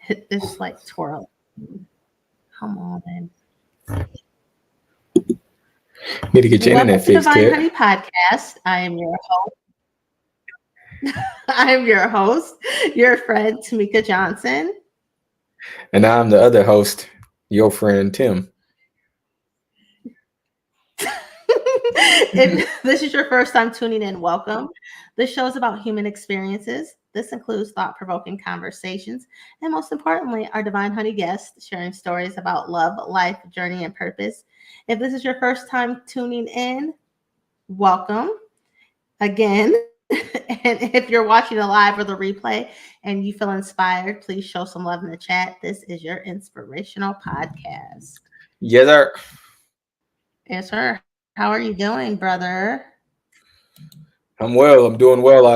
It's like twirl. Come on. Need to get your Welcome internet to fixed, Divine Ted. Honey Podcast. I am your host. I am your host, your friend Tamika Johnson. And I'm the other host, your friend Tim. If this is your first time tuning in, welcome. This show is about human experiences. This includes thought provoking conversations, and most importantly, our Divine Honey guests sharing stories about love, life, journey, and purpose. If this is your first time tuning in, welcome again. And if you're watching the live or the replay and you feel inspired, please show some love in the chat. This is your inspirational podcast. Yes, sir. Yes, sir. How are you doing, brother? I'm well. I'm doing well.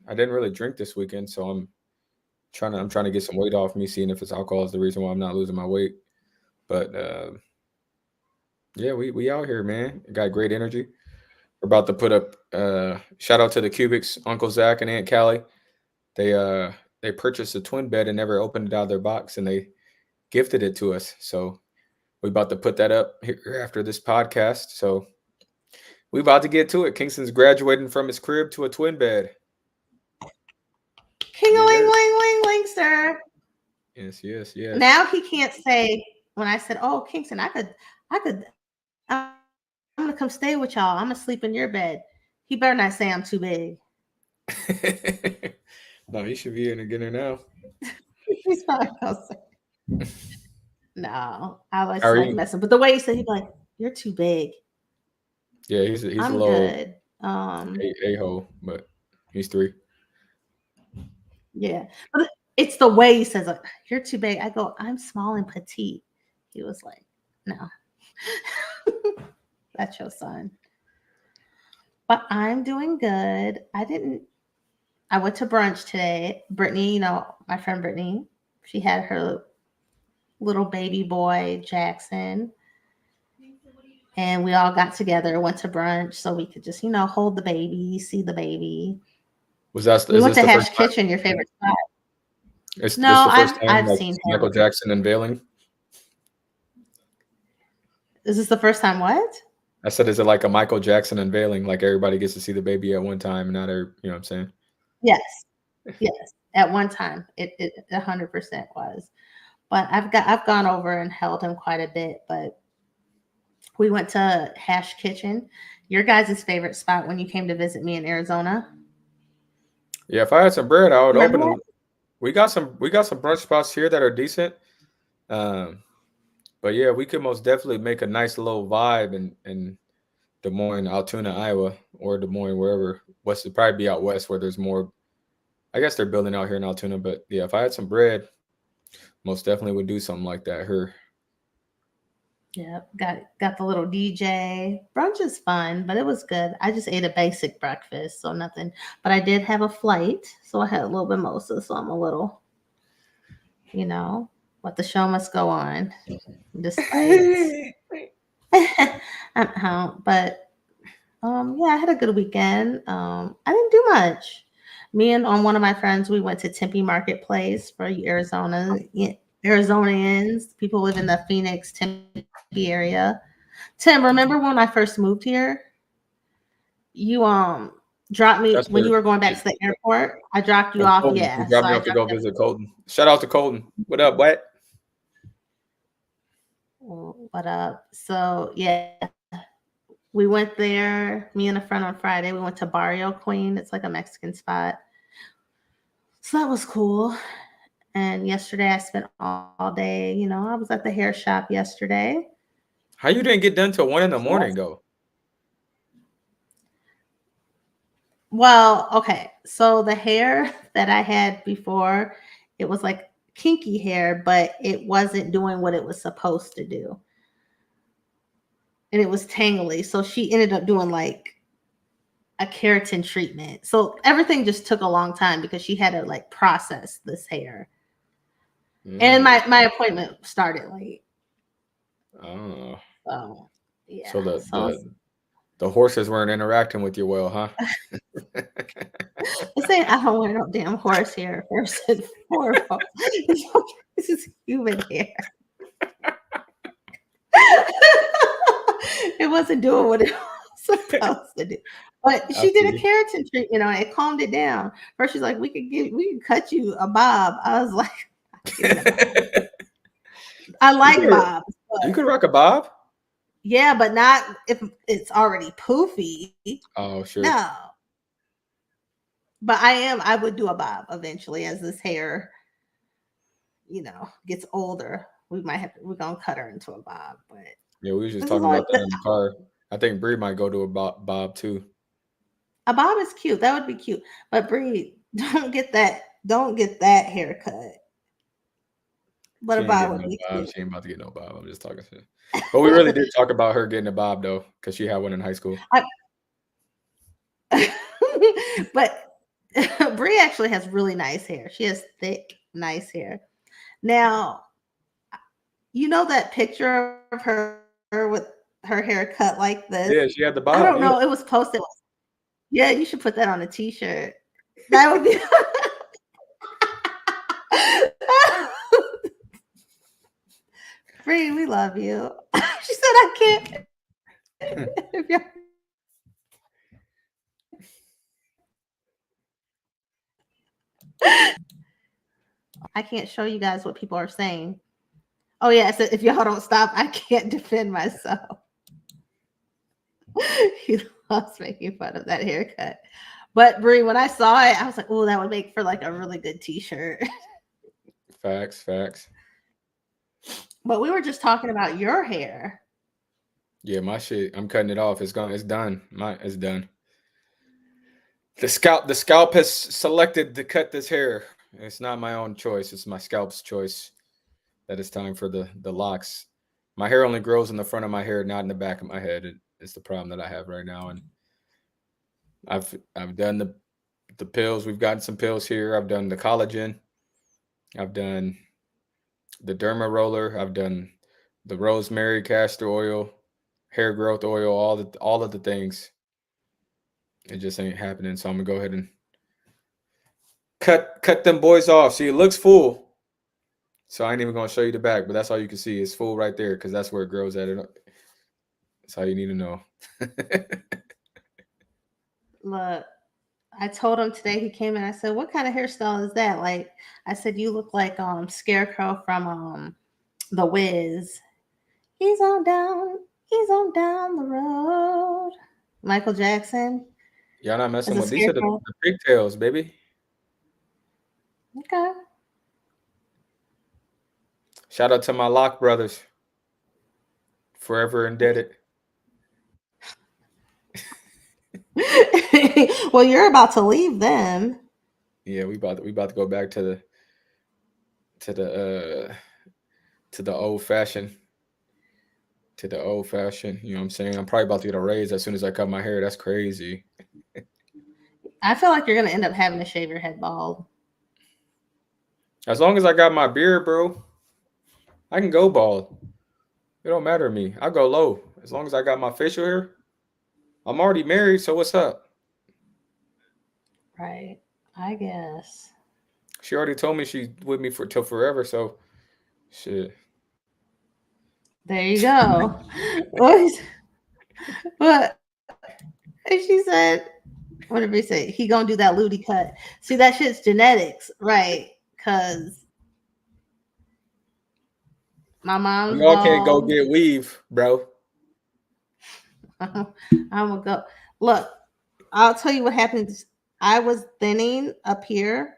I didn't really drink this weekend, so I'm trying to get some weight off me, seeing if it's alcohol is the reason why I'm not losing my weight. But yeah, we out here, man. Got great energy. We're about to put up shout out to the Cubics, Uncle Zach and Aunt Callie. They purchased a twin bed and never opened it out of their box, and they gifted it to us. So we're about to put that up here after this podcast. So we about to get to it. Kingston's graduating from his crib to a twin bed. King-a-ling, ling, ling, ling, sir. Yes, yes, yes. Now he can't say when I said, "Oh, Kingston, I'm gonna come stay with y'all. I'm gonna sleep in your bed." He better not say I'm too big. No, he should be in again now. He's probably gonna say, "No, I was How are like you? messing." But the way he said, he'd be like, "You're too big." Yeah, he's a I'm little good. a-hole, but he's 3. Yeah, but it's the way he says, like, "You're too big." I go, "I'm small and petite." He was like, "No, that's your son." But I'm doing good. I went to brunch today. Brittany, my friend Brittany, she had her little baby boy, Jackson, and we all got together, went to brunch so we could just, hold the baby, see the baby. We Is went this to the first Hash time? Kitchen, your favorite spot. Is this No, the first time I've like seen Michael him. Jackson unveiling? Is this the first time what? I said, is it like a Michael Jackson unveiling? Like everybody gets to see the baby at one time, and not you know what I'm saying? Yes. Yes. At one time, it 100% was. But I've gone over and held him quite a bit. But we went to Hash Kitchen, your guys' favorite spot when you came to visit me in Arizona. Yeah, if I had some bread, I would Remember open that? it. We got some brunch spots here that are decent. Um, but yeah, we could most definitely make a nice little vibe in Des Moines, Altoona, Iowa, or Des Moines, wherever. West would probably be out west where there's more. I guess they're building out here in Altoona, but yeah, if I had some bread, most definitely would do something like that here. Yeah, got the little DJ. Brunch is fun, but it was good. I just ate a basic breakfast, so nothing. But I did have a flight, so I had a little mimosa, so I'm a little, but the show must go on, despite. But yeah, I had a good weekend. I didn't do much. Me and one of my friends, we went to Tempe Marketplace for Arizonians. People live in the Phoenix, Tempe area. Tim, remember when I first moved here? You dropped me That's when you where were going back to the airport. I dropped you off. Colton. You Yeah, so dropped me I off to dropped go you. visit Colton. Shout out to Colton. What up, what? What up? So yeah, we went there. Me and a friend on Friday. We went to Barrio Queen. It's like a Mexican spot. So that was cool. And yesterday I spent all day. I was at the hair shop yesterday. How you didn't get done till 1 in the So that's morning though? Well, okay. So the hair that I had before, it was like kinky hair, but it wasn't doing what it was supposed to do. And it was tangly. So she ended up doing like a keratin treatment. So everything just took a long time because she had to like process this hair. And my appointment started late. Oh, So yeah. so So the horses weren't interacting with you well, huh? saying I don't wear no damn horse hair first and foremost. This is human hair. It wasn't doing what it was supposed to do. But I she did a see. keratin treatment on it, calmed it down. First, she's like, we can cut you a bob. I was like, give me a bob. I You like could bobs, you but could rock a bob. yeah, but not if it's already poofy. Oh, sure. No. But I would do a bob eventually as this hair, gets older. We're gonna cut her into a bob, but Yeah, we was just this is talking about like that in the car. I think Bree might go to a bob too. a bob is cute. That would be cute. But Bree, don't get that haircut. But She a ain't bob getting would no be bob. cute. She ain't about to get no bob. I'm just talking shit. But we really did talk about her getting a bob though, because she had one in high school. But Brie actually has really nice hair. She has thick, nice hair. Now, you know that picture of her with her hair cut like this? Yeah, she had the I bob. don't Yeah. know. It was posted. Yeah, you should put that on a t-shirt. That would be Brie, we love you. She said I can't. If y'all- I can't show you guys what people are saying. Oh yeah, so if y'all don't stop, I can't defend myself. He loves making fun of that haircut. But Brie, when I saw it, I was like, oh, that would make for like a really good t-shirt. Facts. But we were just talking about your hair. Yeah, my shit. I'm cutting it off. It's gone. It's done. It's done. The scalp has selected to cut this hair. It's not my own choice. It's my scalp's choice that it's time for the locks. My hair only grows in the front of my hair, not in the back of my head. It's the problem that I have right now. And I've done the pills. We've gotten some pills here. I've done the collagen. I've done the derma roller. I've done the rosemary, castor oil, hair growth oil, all of the things. It just ain't happening. So I'm gonna go ahead and cut them boys off. See, it looks full. So I ain't even gonna show you the back, but that's all you can see. It's full right there because that's where it grows at. That's all you need to know. Look, I told him today he came in. I said, "What kind of hairstyle is that?" Like I said, "You look like Scarecrow from The Wiz." He's on down the road. Michael Jackson Y'all not as messing a with these are the scarecrow. pigtails, baby. Okay. Shout out to my Lock brothers. Forever indebted. Well, you're about to leave them. Yeah, we about to go back to the old fashioned. To the old fashioned. You know what I'm saying? I'm probably about to get a raise as soon as I cut my hair. That's crazy. I feel like you're gonna end up having to shave your head bald. As long as I got my beard, bro, I can go bald. It don't matter to me. I go low. As long as I got my facial hair. I'm already married, so what's up? Right. I guess. She already told me she's with me till forever, so shit. There you go. But and she said, what did we say? He gonna do that looty cut. See, that shit's genetics, right? Because my mom's We all can't go bald. get weave, bro. I'm gonna go. Look, I'll tell you what happened. I was thinning up here.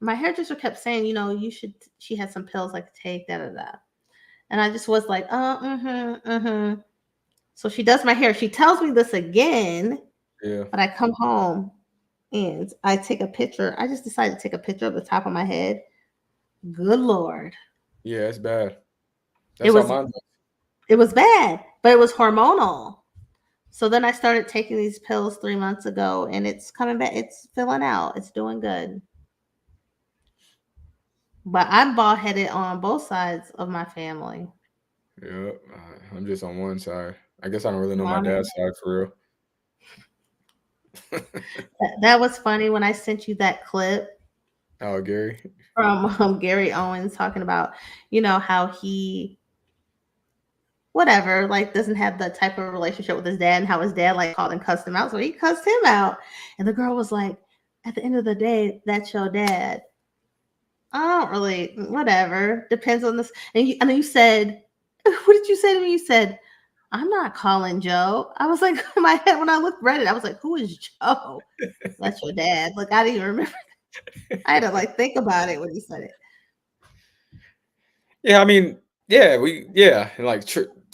My hairdresser kept saying, you should. She had some pills I could take, da da da. And I just was like, So she does my hair. She tells me this again, Yeah. but I come home and I take a picture. I just decided to take a picture of the top of my head. Good Lord. Yeah, it's bad. It That's how was mine was. it was bad, but it was hormonal. So then I started taking these pills 3 months ago and it's coming back. It's filling out. It's doing good. But I'm bald headed on both sides of my family. Yeah, I'm just on one side. I guess I don't really know my Mom, dad's side for real. That was funny when I sent you that clip Oh, Gary. from Gary Owens talking about, how he whatever, like doesn't have the type of relationship with his dad and how his dad like called and cussed him out. So he cussed him out. And the girl was like, at the end of the day, that's your dad. I don't really, whatever. Depends on this. And then you said, what did you say to me? You said, I'm not calling Joe. I was like, in my head, when I read it, I was like, who is Joe? That's your dad. Like, I didn't even remember. I had to like think about it when you said it. Yeah, I mean, like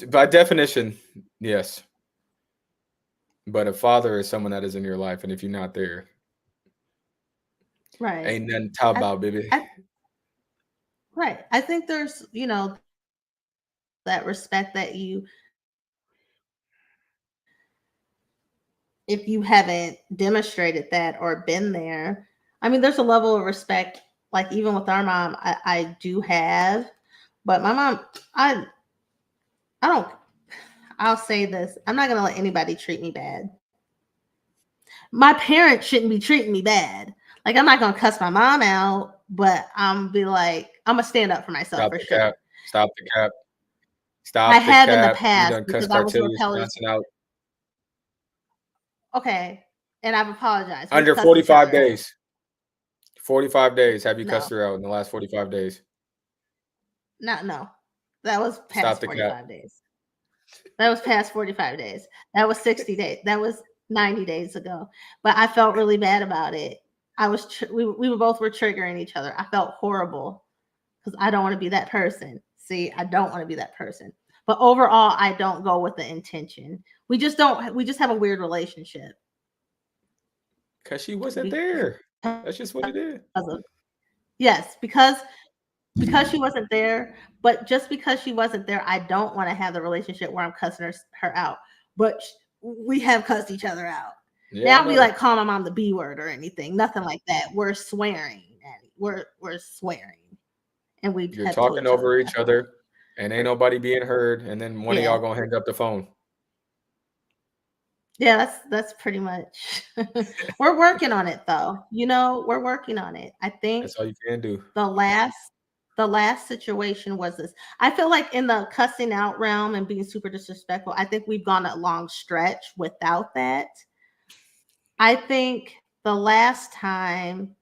by definition, yes. But a father is someone that is in your life, and if you're not there, Right. ain't nothing to talk I, about, baby. I, right. I think there's, that respect that if you haven't demonstrated that or been there, I mean, there's a level of respect, like even with our mom, I do have, but my mom, I don't, I'll say this, I'm not going to let anybody treat me bad. My parents shouldn't be treating me bad. Like, I'm not going to cuss my mom out, but I'm be like, I'm going to stand up for myself Stop for the cap. sure. Stop the cap. I Stop the have in the cap. You past done because cussed I was Cartelius rebellious. Johnson out. Okay. And I've apologized. We've Under cussed each 45 other out. days. 45 days. Have you No, cussed her out in the last 45 days? no. That was Stop past the cap. 45 days. That was past 45 days. That was 60 days. That was 90 days ago. But I felt really bad about it. We were both were triggering each other. I felt horrible because I don't want to be that person. See, I don't want to be that person. But overall, I don't go with the intention. We just don't. We just have a weird relationship. Because she wasn't Because there. That's just what it is. of, yes, because she wasn't there. But just because she wasn't there, I don't want to have the relationship where I'm cussing her out. But we have cussed each other out. Yeah, I Now we know. like call my mom the B word or anything. Nothing like that. We're swearing. We're swearing, and we You're have told talking each other over that. each other, and ain't nobody being heard, and then one of Yeah, y'all gonna hang up the phone. yeah. That's pretty much. We're working on it, though. We're working on it. I think That's all you can do. the last the last situation was this. I feel like in the cussing out realm and being super disrespectful, I think we've gone a long stretch without that. I think the last time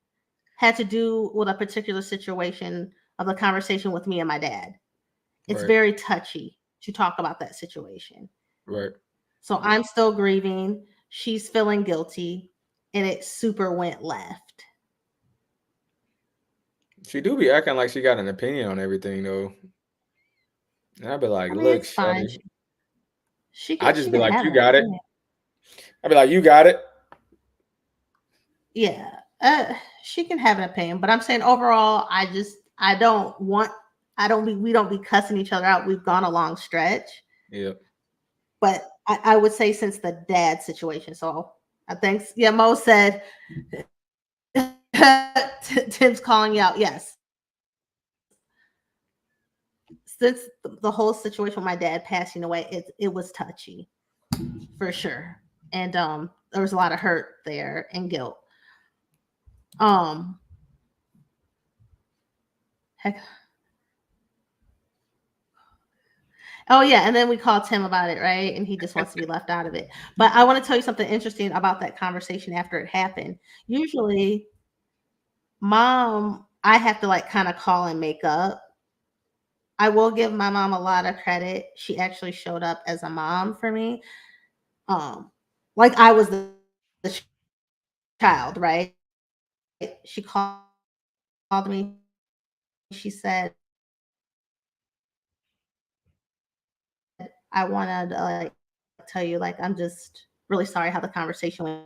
had to do with a particular situation of the conversation with me and my dad. It's Right, very touchy to talk about that situation. right. So I'm still grieving. She's feeling guilty, and it super went left. She do be acting like she got an opinion on everything though. And I'd be like, I mean, look, it's fine. shorty. She I can just she be can like, have you an got it. opinion. I'd be like, you got it. Yeah, she can have an opinion, but I'm saying overall, I don't want we don't be cussing each other out. We've gone a long stretch, Yeah. but I would say since the dad situation. So I think Mo said Tim's calling you out. Yes, since the whole situation with my dad passing away, it was touchy for sure, and there was a lot of hurt there and guilt. Um, heck, oh yeah, and then we called Tim about it, right? And he just wants to be left out of it. But I want to tell you something interesting about that conversation after it happened. Usually, mom, I have to like kind of call and make up. I will give my mom a lot of credit. She actually showed up as a mom for me. Like I was the child, right? She called me. She said, I wanted to like tell you, like, I'm just really sorry how the conversation went.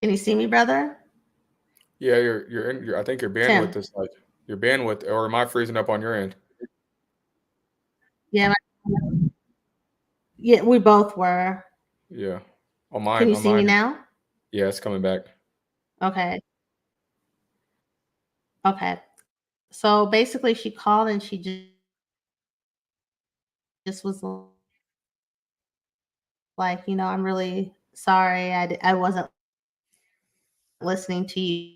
Can you see me, brother? Yeah, you're in your I think your Tim. bandwidth is like your bandwidth, or am I freezing up on your end? Yeah, yeah, we both were. Yeah. Can you On see me mine, now? yeah, it's coming back. Okay. Okay. So basically, she called and she just was like, I'm really sorry. I wasn't listening to you.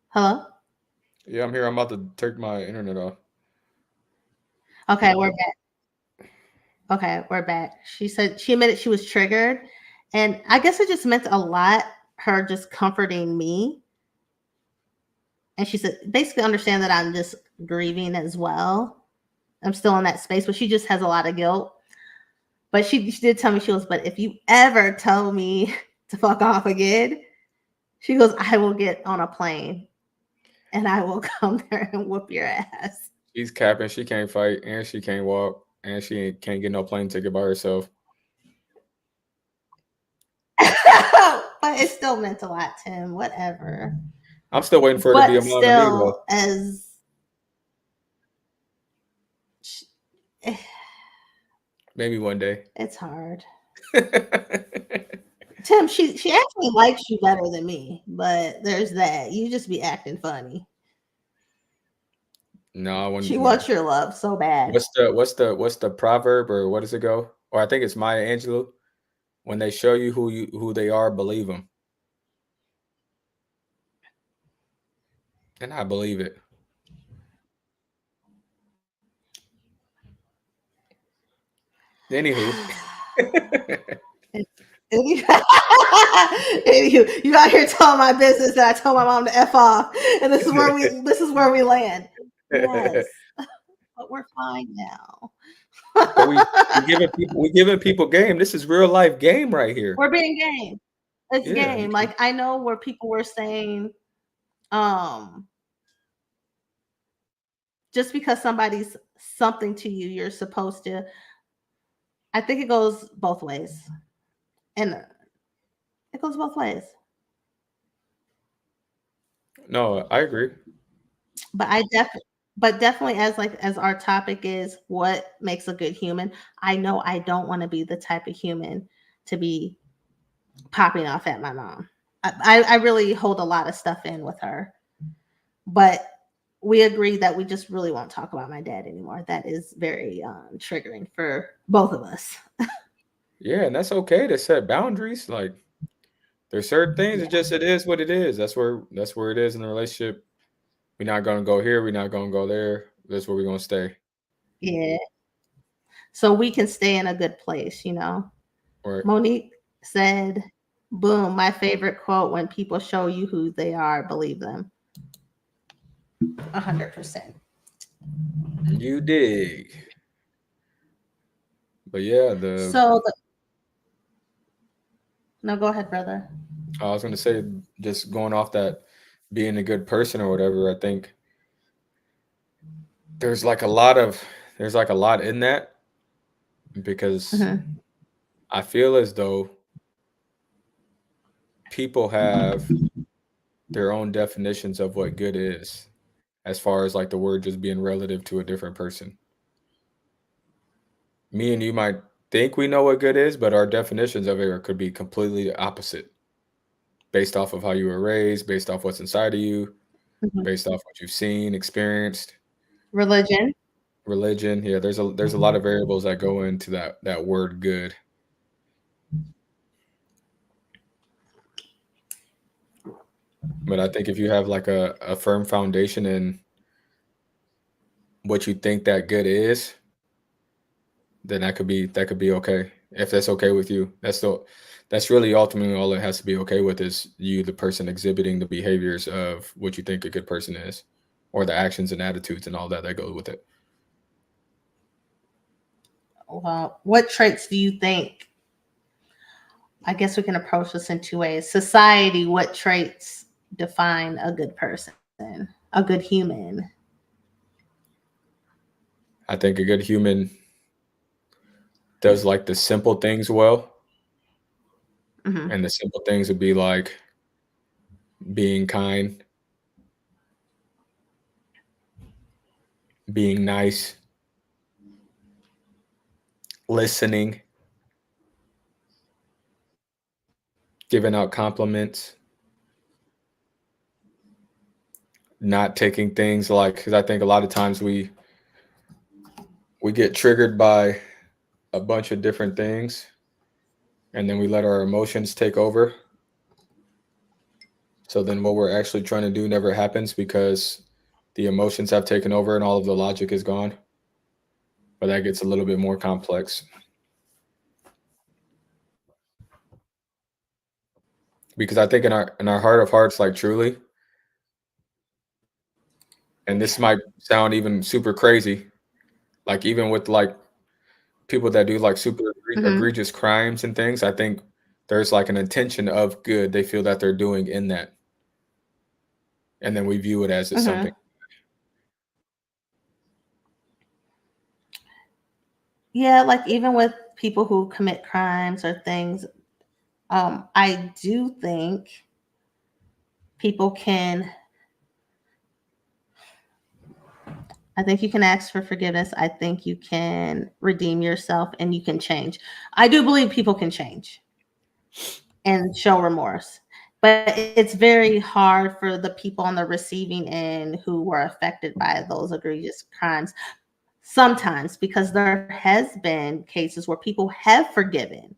Hello? Yeah, I'm here. I'm about to take my internet off. Okay, we're back. Okay, we're back. She said she admitted she was triggered. And I guess it just meant a lot, her just comforting me. And she said, basically understand that I'm just grieving as well. I'm still in that space, but she just has a lot of guilt. But she did tell me, she goes, but if you ever tell me to fuck off again, she goes, I will get on a plane and I will come there and whoop your ass. She's capping. She can't fight and she can't walk and she can't get no plane ticket by herself. But it still meant a lot to him. Whatever. I'm still waiting for her to be a mom to me, though. As maybe one day. It's hard. Tim, she actually likes you better than me, but there's that. You just be acting funny. No, I wouldn't. She wants your love so bad. What's the proverb, or what does it go? Or I think it's Maya Angelou. When they show you who they are, believe them. And I believe it. Anywho. Anywho, you out here telling my business that I told my mom to F off, and this is where we land. Yes, but we're fine now. But we giving people game. This is real life game right here. We're being game. It's game. Like, I know where people were saying, just because somebody's something to you, you're supposed to. I think it goes both ways, and it goes both ways. No, I agree. But definitely as our topic is what makes a good human, I know I don't want to be the type of human to be popping off at my mom. I really hold a lot of stuff in with her, but we agree that we just really won't talk about my dad anymore. That is very triggering for both of us. Yeah, and that's okay to set boundaries. Like, there's certain things. It is what it is. That's where it is in the relationship. We're not gonna go here. We're not gonna go there. That's where we're gonna stay. Yeah. So we can stay in a good place, you know. Right. Monique said, boom, my favorite quote: when people show you who they are, believe them. 100%. You dig. But yeah, no, go ahead, brother. I was gonna say, just going off that being a good person or whatever, I think there's like a lot in that, because I feel as though people have their own definitions of what good is, as far as like the word just being relative to a different person. Me and you might think we know what good is, but our definitions of it could be completely opposite, based off of how you were raised, based off what's inside of you, based off what you've seen, experienced. Religion. Yeah, there's a lot of variables that go into that word good. But I think if you have like a firm foundation in what you think that good is, then that could be okay. If that's okay with you, that's really ultimately all it has to be okay with, is you, the person, exhibiting the behaviors of what you think a good person is, or the actions and attitudes and all that goes with it. Well, what traits do you think? I guess we can approach this in two ways. Society, what traits define a good person, a good human? I think a good human does like the simple things well. And the simple things would be like being kind, being nice, listening, giving out compliments, not taking things like, because I think a lot of times we get triggered by a bunch of different things, and then we let our emotions take over. So then what we're actually trying to do never happens because the emotions have taken over and all of the logic is gone. But that gets a little bit more complex because I think in our heart of hearts, like truly, and this might sound even super crazy, like even with like people that do like super Hmm. egregious crimes and things, I think there's like an intention of good they feel that they're doing in that, and then we view it as it's Hmm. something. Yeah, like even with people who commit crimes or things, I do think people can. I think you can ask for forgiveness. I think you can redeem yourself and you can change. I do believe people can change and show remorse. But it's very hard for the people on the receiving end who were affected by those egregious crimes sometimes, because there has been cases where people have forgiven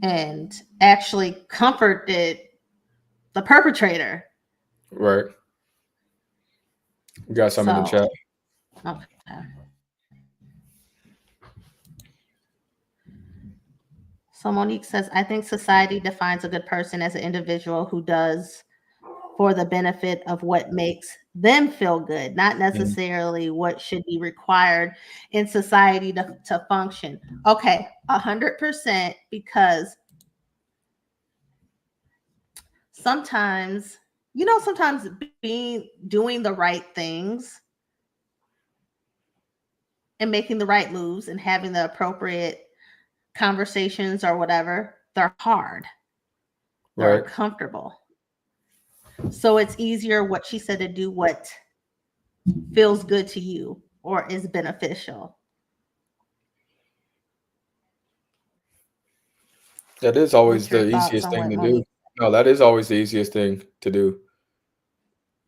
and actually comforted the perpetrator. Right. You got some in the chat. So, okay. So Monique says, I think society defines a good person as an individual who does for the benefit of what makes them feel good, not Mhm. necessarily what should be required in society to function. Okay, 100%, because sometimes, sometimes being doing the right things and making the right moves and having the appropriate conversations or whatever, they're hard. They're Right. uncomfortable. So it's easier, what she said, to do what feels good to you or is beneficial. That is always What's your the thoughts easiest on thing what to do. Monique? No, that is always the easiest thing to do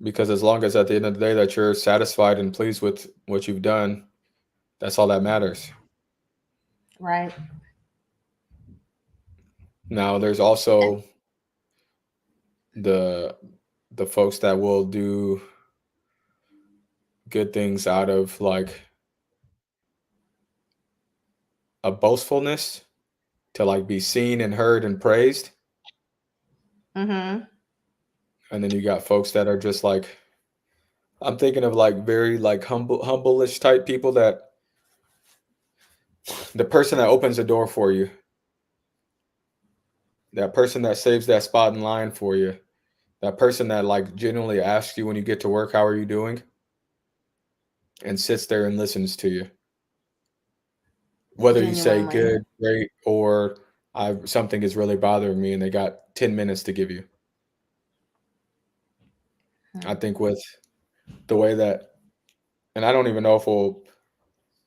because as long as at the end of the day that you're satisfied and pleased with what you've done, that's all that matters. Right. Now, there's also the the folks that will do good things out of like a boastfulness to like be seen and heard and praised. Mm-hmm. And then you got folks that are just like I'm thinking of like very like humble-ish type people that the person that opens the door for you, that person that saves that spot in line for you, that person that like genuinely asks you when you get to work, how are you doing? And sits there and listens to you. Whether you say Genuinely. good, great, or I something is really bothering me and they got 10 minutes to give you. I Hmm. think with the way that and I don't even know if we'll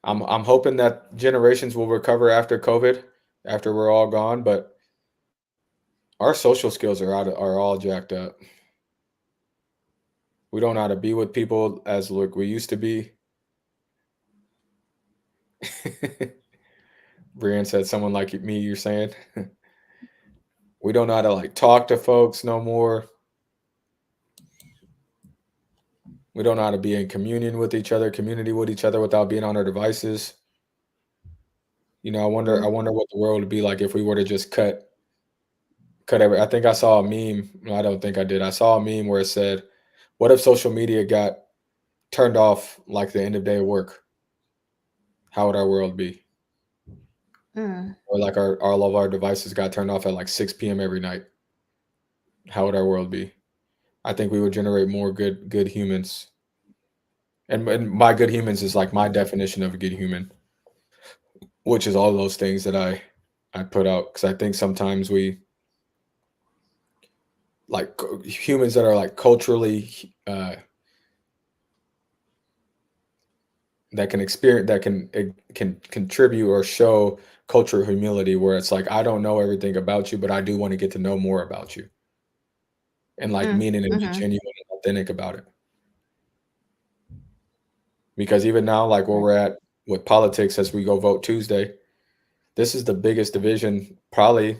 I'm hoping that generations will recover after COVID, after we're all gone, but our social skills are all jacked up. We don't know how to be with people as like we used to be. Brian said someone like me, you're saying. We don't know how to like talk to folks no more. We don't know how to be in communion with each other, community with each other without being on our devices. You know, I Mm. wonder what the world would be like if we were to just cut every I think I saw a meme. No, I don't think I did. I saw a meme where it said, what if social media got turned off like the end of day of work? How would our world be? Mm. Or like our all of our devices got turned off at like 6 p.m. every night. How would our world be? I think we would generate more good humans. And my good humans is like my definition of a good human, which is all those things that I put out because I think sometimes we like humans that are like culturally that can experience that can contribute or show cultural humility where it's like I don't know everything about you, but I do want to get to know more about you and like Mm. meaning and be Mm-hmm. genuine and authentic about it. Because even now, like where Mm. we're at with politics as we go vote Tuesday. This is the biggest division probably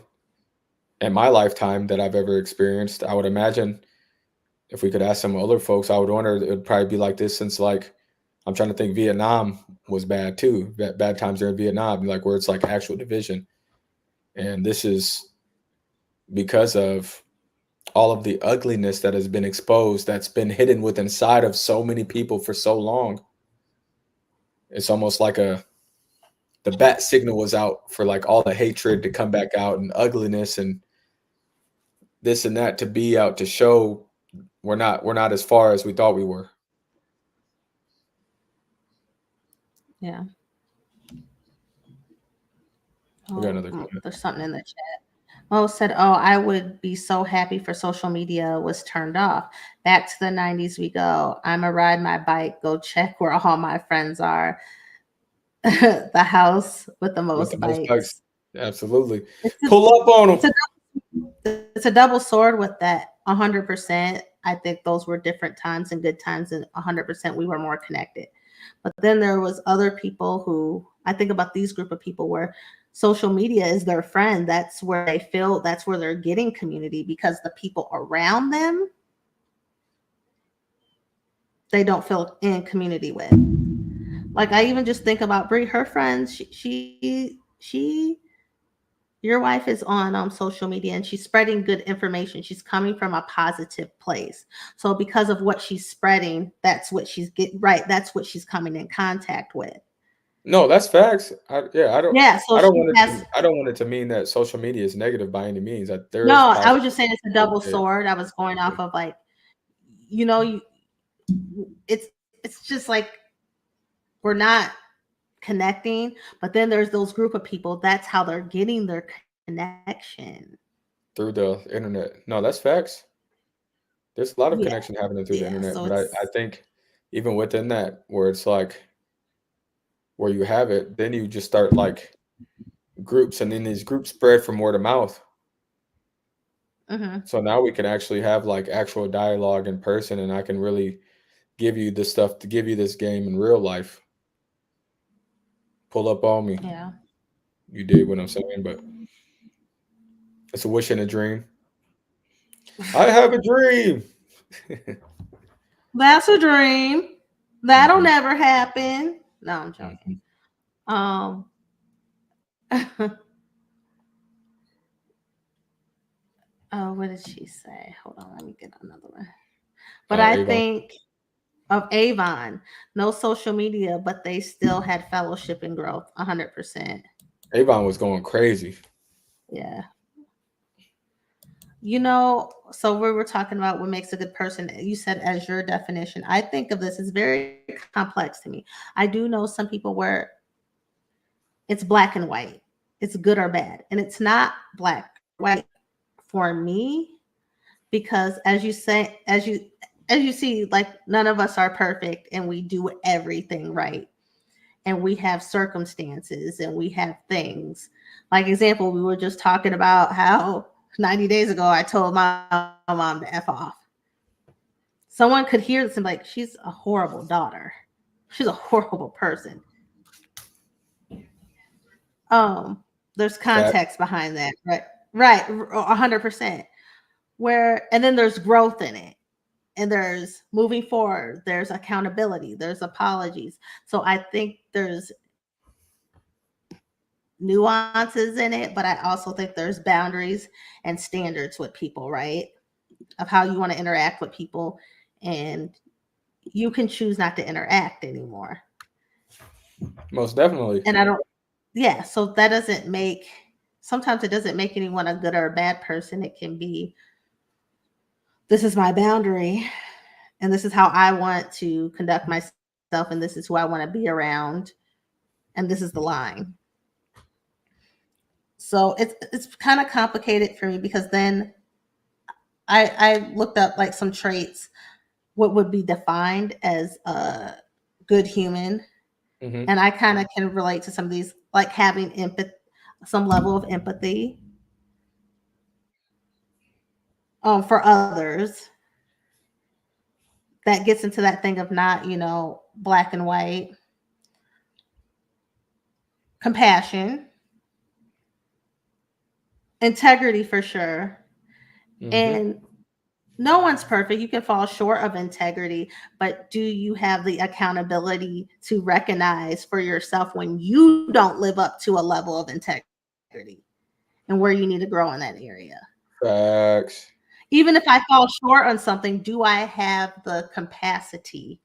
in my lifetime that I've ever experienced. I would imagine if we could ask some other folks, I would wonder it would probably be like this since like I'm trying to think Vietnam was bad too. Bad times there in Vietnam, like where it's like actual division. And this is because of all of the ugliness that has been exposed, that's been hidden within inside of so many people for so long. It's almost like the bat signal was out for like all the hatred to come back out and ugliness and this and that to be out to show we're not as far as we thought we were. Yeah. We got another comment. There's something in the chat. Mo said, "Oh, I would be so happy for social media was turned off. Back to the 90s we go. I'm a ride my bike, go check where all my friends are. The house with the With most the most bikes." bikes. Absolutely. It's a, Pull up on it's them. it's a double sword with that. 100%. I think those were different times and good times, and 100% we were more connected. But then there was other people who I think about these group of people where social media is their friend. That's where they feel that's where they're getting community because the people around them they don't feel in community with. Like I even just think about Brie, her friends. She your wife is on social media and she's spreading good information. She's coming from a positive place. So because of what she's spreading, that's what she's getting right. That's what she's coming in contact with. No, that's facts. Yeah, so I don't she want it has to I don't want it to mean that social media is negative by any means. That there no, is I positive. was just saying it's a double sword. I was going off of like, you it's just like we're not connecting, but then there's those group of people, that's how they're getting their connection. Through the internet. No, that's facts. There's a lot of Yeah, connection happening through the internet, so but I think even within that, where it's like where you have it, then you just start like groups, and then these groups spread from word of mouth. mhm. So now we can actually have like actual dialogue in person, and I can really give you this stuff to give you this game in real life. Pull up on me. Yeah. You did what I'm saying, but it's a wish and a dream. I have a dream. That's a dream. That'll Mhm, never happen. No, I'm joking. mhm. Um oh, what did she say? Hold on, let me get another one. But Oh, I Avon. think of Avon, no social media, but they still had fellowship and growth. 100%. Avon was going crazy. Yeah. So we were talking about what makes a good person. You said as your definition. I think of this as very complex to me. I do know some people where it's black and white. It's good or bad. And it's not black, white for me because as you see, like none of us are perfect and we do everything right. And we have circumstances and we have things. Like example, we were just talking about how 90 days ago I told my mom to F off. Someone could hear this and be like, she's a horrible daughter. She's a horrible person. There's Fact. context behind that, right? Right, 100%. And then there's growth in it. And there's moving forward, there's accountability, there's apologies. So I think there's nuances in it, but I also think there's boundaries and standards with people, right? Of how you want to interact with people, and you can choose not to interact anymore. Most definitely. And I don't, yeah, so that doesn't make, sometimes it doesn't make anyone a good or a bad person. It can be, this is my boundary, and this is how I want to conduct myself, and this is who I want to be around, and this is the line. So it's kind of complicated for me because then I looked up like some traits, what would be defined as a good human, Hmm. and I kind of can relate to some of these, like having empathy, some level of empathy for others. That gets into that thing of not, black and white. compassion, integrity for sure. And no one's perfect. You can fall short of integrity, but do you have the accountability to recognize for yourself when you don't live up to a level of integrity and where you need to grow in that area? Facts. Even if I fall short on something, do I have the capacity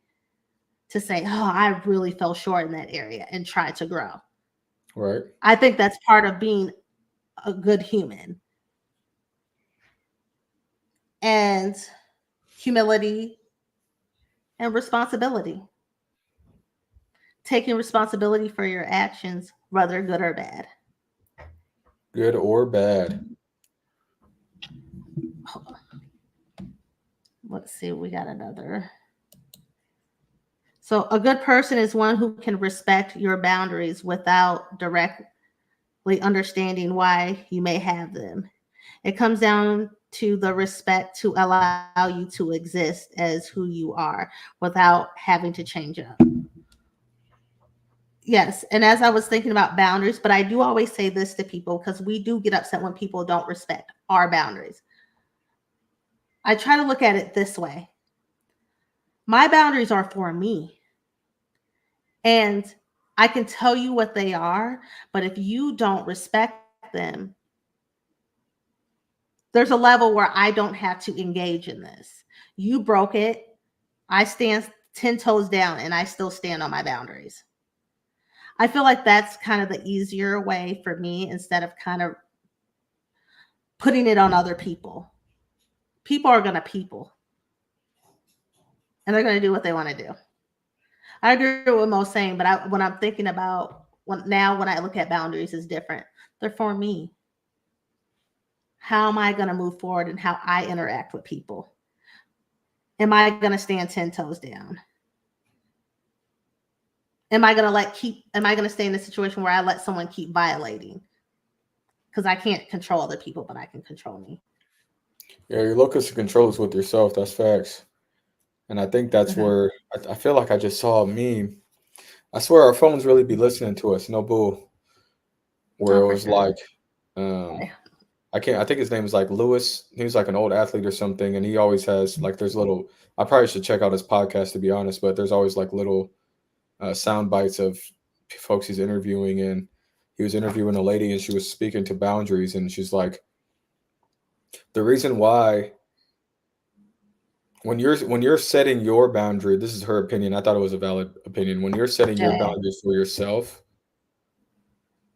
to say, oh, I really fell short in that area and try to grow? Right. I think that's part of being a good human. And humility and responsibility. Taking responsibility for your actions, whether good or bad. Good or bad. Let's see, we got another. So a good person is one who can respect your boundaries without directly understanding why you may have them. It comes down to the respect to allow you to exist as who you are without having to change up. Yes. And as I was thinking about boundaries, but I do always say this to people because we do get upset when people don't respect our boundaries. I try to look at it this way. My boundaries are for me. And I can tell you what they are, but if you don't respect them, there's a level where I don't have to engage in this. You broke it. I stand 10 toes down and I still stand on my boundaries. I feel like that's kind of the easier way for me instead of kind of putting it on other people. People are going to people. And they're going to do what they want to do. I agree with what Mo's saying, but when I'm thinking about when I look at boundaries is different. They're for me. How am I going to move forward and how I interact with people? Am I going to stand 10 toes down? Am I going to stay in a situation where I let someone keep violating? Because I can't control other people, but I can control me. Yeah, your locus of control is with yourself. That's facts. And I think that's where I feel like I just saw a meme. I swear our phones really be listening to us. No bull. Where it was sure. like, I think his name is like Lewis. He was like an old athlete or something. And he always has like, there's little, I probably should check out his podcast to be honest, but there's always like little sound bites of folks he's interviewing. And he was interviewing a lady and she was speaking to boundaries. And she's like, the reason why when you're setting your boundary, this is her opinion. I thought it was a valid opinion. When you're setting your boundaries for yourself,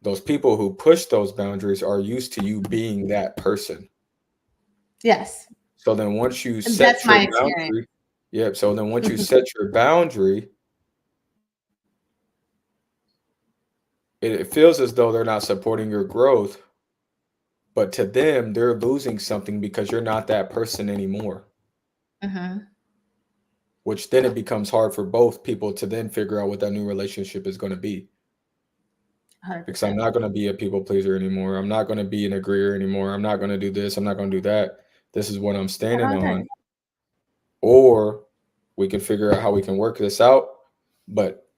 those people who push those boundaries are used to you being that person. Yes. So then once you set your boundary, so then once you set your boundary, it feels as though they're not supporting your growth, but to them, they're losing something because you're not that person anymore. Which then it becomes hard for both people to then figure out what that new relationship is going to be. 100%. Because I'm not going to be a people pleaser anymore. I'm not going to be an agreeer anymore. I'm not going to do this. I'm not going to do that. This is what I'm standing on. Or we can figure out how we can work this out. But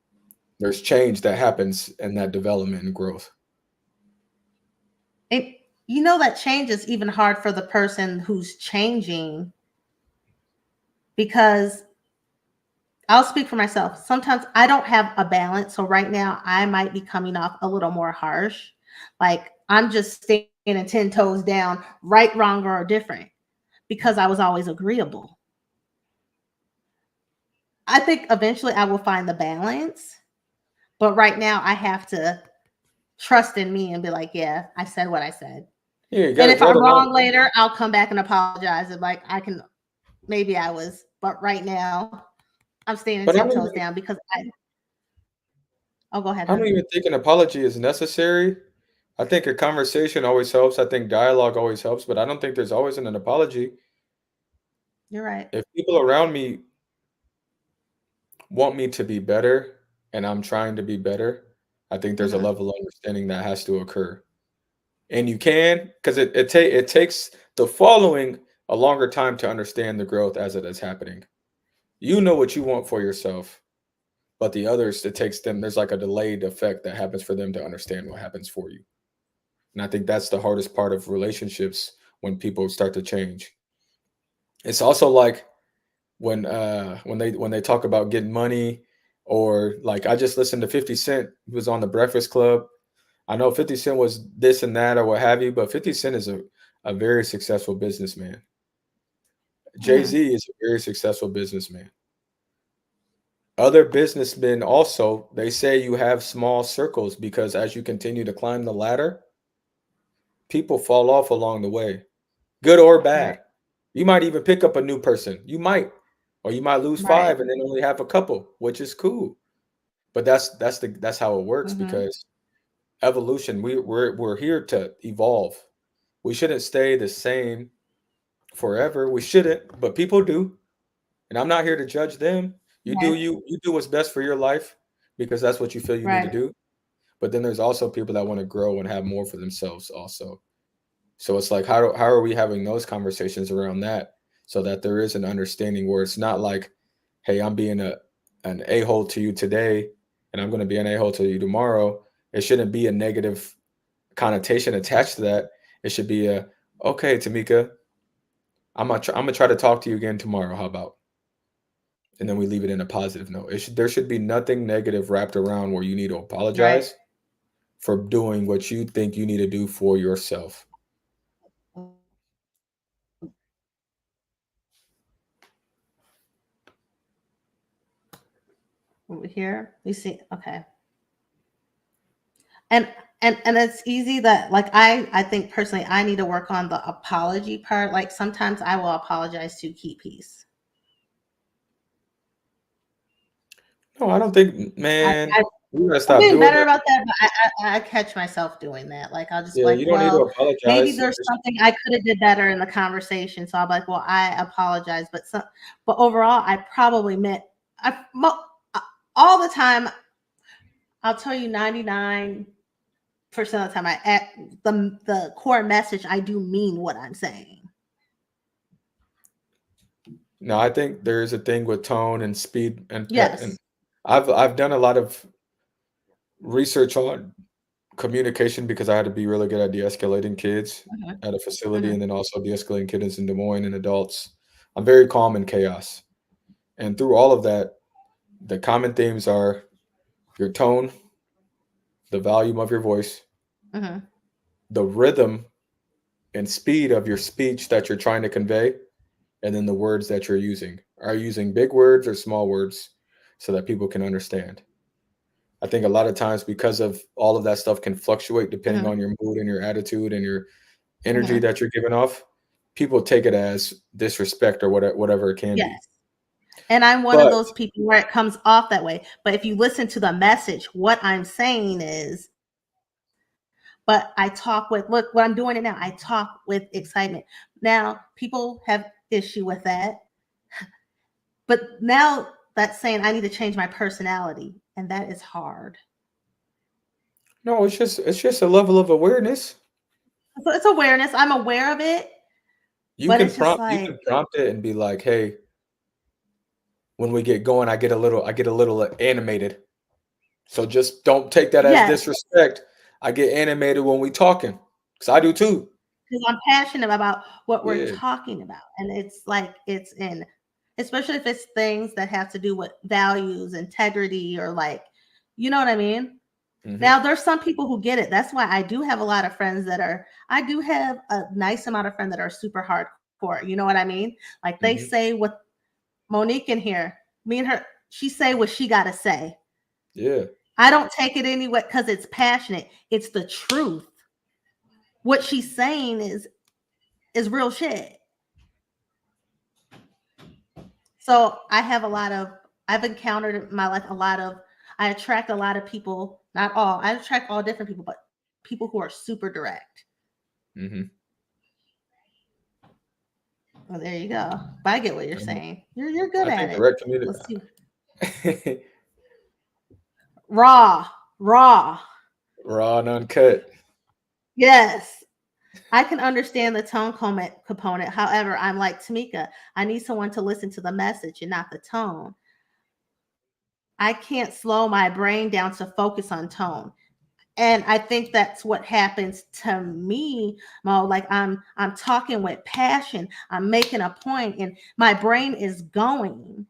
there's change that happens in that development and growth. That change is even hard for the person who's changing, because I'll speak for myself. Sometimes I don't have a balance. So right now I might be coming off a little more harsh. Like I'm just standing 10 toes down, right, wrong, or different, because I was always agreeable. I think eventually I will find the balance. But right now I have to trust in me and be like, yeah, I said what I said. Yeah, and if I'm wrong later, I'll come back and apologize. And like, maybe I was, but right now I'm standing 10 toes down because go ahead. I don't even think an apology is necessary. I think a conversation always helps. I think dialogue always helps, but I don't think there's always an apology. You're right. If people around me want me to be better and I'm trying to be better, I think there's a level of understanding that has to occur. And you can, because it takes the following a longer time to understand the growth as it is happening. You know what you want for yourself, but the others, it takes them, there's like a delayed effect that happens for them to understand what happens for you. And I think that's the hardest part of relationships when people start to change. It's also like when they talk about getting money, or like I just listened to 50 Cent, who was on the Breakfast Club. I know 50 Cent was this and that or what have you, but 50 Cent is a very successful businessman. Mhm. Jay-Z is a very successful businessman. Other businessmen also, they say you have small circles because as you continue to climb the ladder, people fall off along the way, good or Right. bad. You might even pick up a new person. You might, or you might lose Right. five and then only have a couple, which is cool. But that's how it works Mhm. because evolution, we're here to evolve. We shouldn't stay the same forever. We shouldn't, but people do. And I'm not here to judge them. Right. You do what's best for your life because that's what you feel you need to Right. do. But then there's also people that want to grow and have more for themselves also. So it's like how are we having those conversations around that so that there is an understanding where it's not like, hey, I'm being an a-hole to you today and I'm going to be an a-hole to you tomorrow. It shouldn't be a negative connotation attached to that. It should be a, okay, Tamika, I'm gonna try to talk to you again tomorrow. How about? And then we leave it in a positive note. There should be nothing negative wrapped around where you need to Right. apologize for doing what you think you need to do for yourself. Over here, you see. Okay. And and it's easy that like I think personally I need to work on the apology part. Like sometimes I will apologize to keep peace. No, I don't think, I, man, I you gotta I'm stop getting doing better that. about that, but I catch myself doing that. Like I'll just be Yeah, like, you don't need to well, maybe apologize. there's something I could have did better in the conversation. So I'm like, well, I apologize, but overall, I probably meant I all the time. I'll tell you, 99% of the time, I at the core message, I do mean what I'm saying. No, I think there is a thing with tone and speed and Yes. I've done a lot of research on communication because I had to be really good at de-escalating kids Mhm, at a facility mhm, and then also de-escalating kids in Des Moines and adults. I'm very calm in chaos. And through all of that, the common themes are your tone, the volume of your voice, mhm, the rhythm and speed of your speech that you're trying to convey, and then the words that you're using. Are you using big words or small words so that people can understand? I think a lot of times because of all of that stuff can fluctuate depending mhm, on your mood and your attitude and your energy mhm. that you're giving off. People take it as disrespect or whatever it can be. Yes. And I'm one of But those people where it comes off that way. But if you listen to the message, what I'm saying is, but I talk with, look what I'm doing it now. I talk with excitement. Now, people have issue with that. But now that's saying I need to change my personality. And that is hard. no, it's just a level of awareness. So it's awareness. I'm aware of it, You but can it's just prompt you like, can prompt it and be like, "Hey, when we get going, I get a little animated. So just don't take that as yes, disrespect. I get animated when we talking, cause I do too. because I'm passionate about what we're Yeah. talking about. And it's like it's in, especially if it's things that have to do with values, integrity, or like, you know what I mean? Mhm. Now there's some people who get it. That's why I do have a lot of friends that are, I do have a nice amount of friends that are super hardcore. You know what I mean? Like they Mhm. say what Monique in here, me and her, she say what she gotta say. Yeah. I don't take it anyway because it's passionate. It's the truth. What she's saying is real shit. So I have a lot of, I've encountered in my life a lot of, I attract a lot of people, not all, I attract all different people, but people who are super direct. Mhm. Well, there you go. But I get what you're I mean, saying. You're good I at think it. direct community. Let's see. Raw, raw. Raw and uncut. Yes. I can understand the tone component. However, I'm like Tamika. I need someone to listen to the message and not the tone. I can't slow my brain down to focus on tone. And I think that's what happens to me, Mo. Like I'm talking with passion. I'm making a point and my brain is going.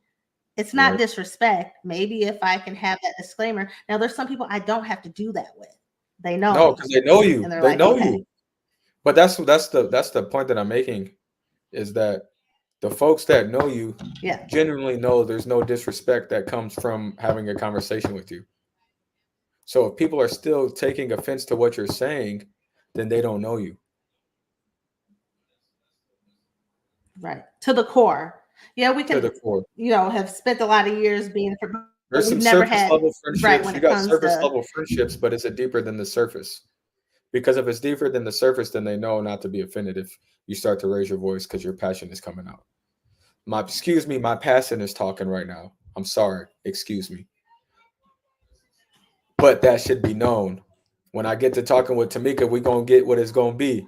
It's not Right. disrespect. Maybe if I can have that disclaimer. Now there's some people I don't have to do that with. They know No, me because they know you. and they're They like, know okay, you. But that's the point that I'm making is that the folks that know you yeah, genuinely know there's no disrespect that comes from having a conversation with you. So if people are still taking offense to what you're saying, then they don't know you right. To the core. Yeah, we to the can, core. have spent a lot of years being, but There's we've some never surface had, level right, friendships. when You it got comes surface to, level friendships, but is it deeper than the surface? Because if it's deeper than the surface, then they know not to be offended if you start to raise your voice because your passion is coming out. Excuse me, my passion is talking right now. I'm sorry, excuse me. But that should be known. When I get to talking with Tamika, we gonna get what it's gonna be,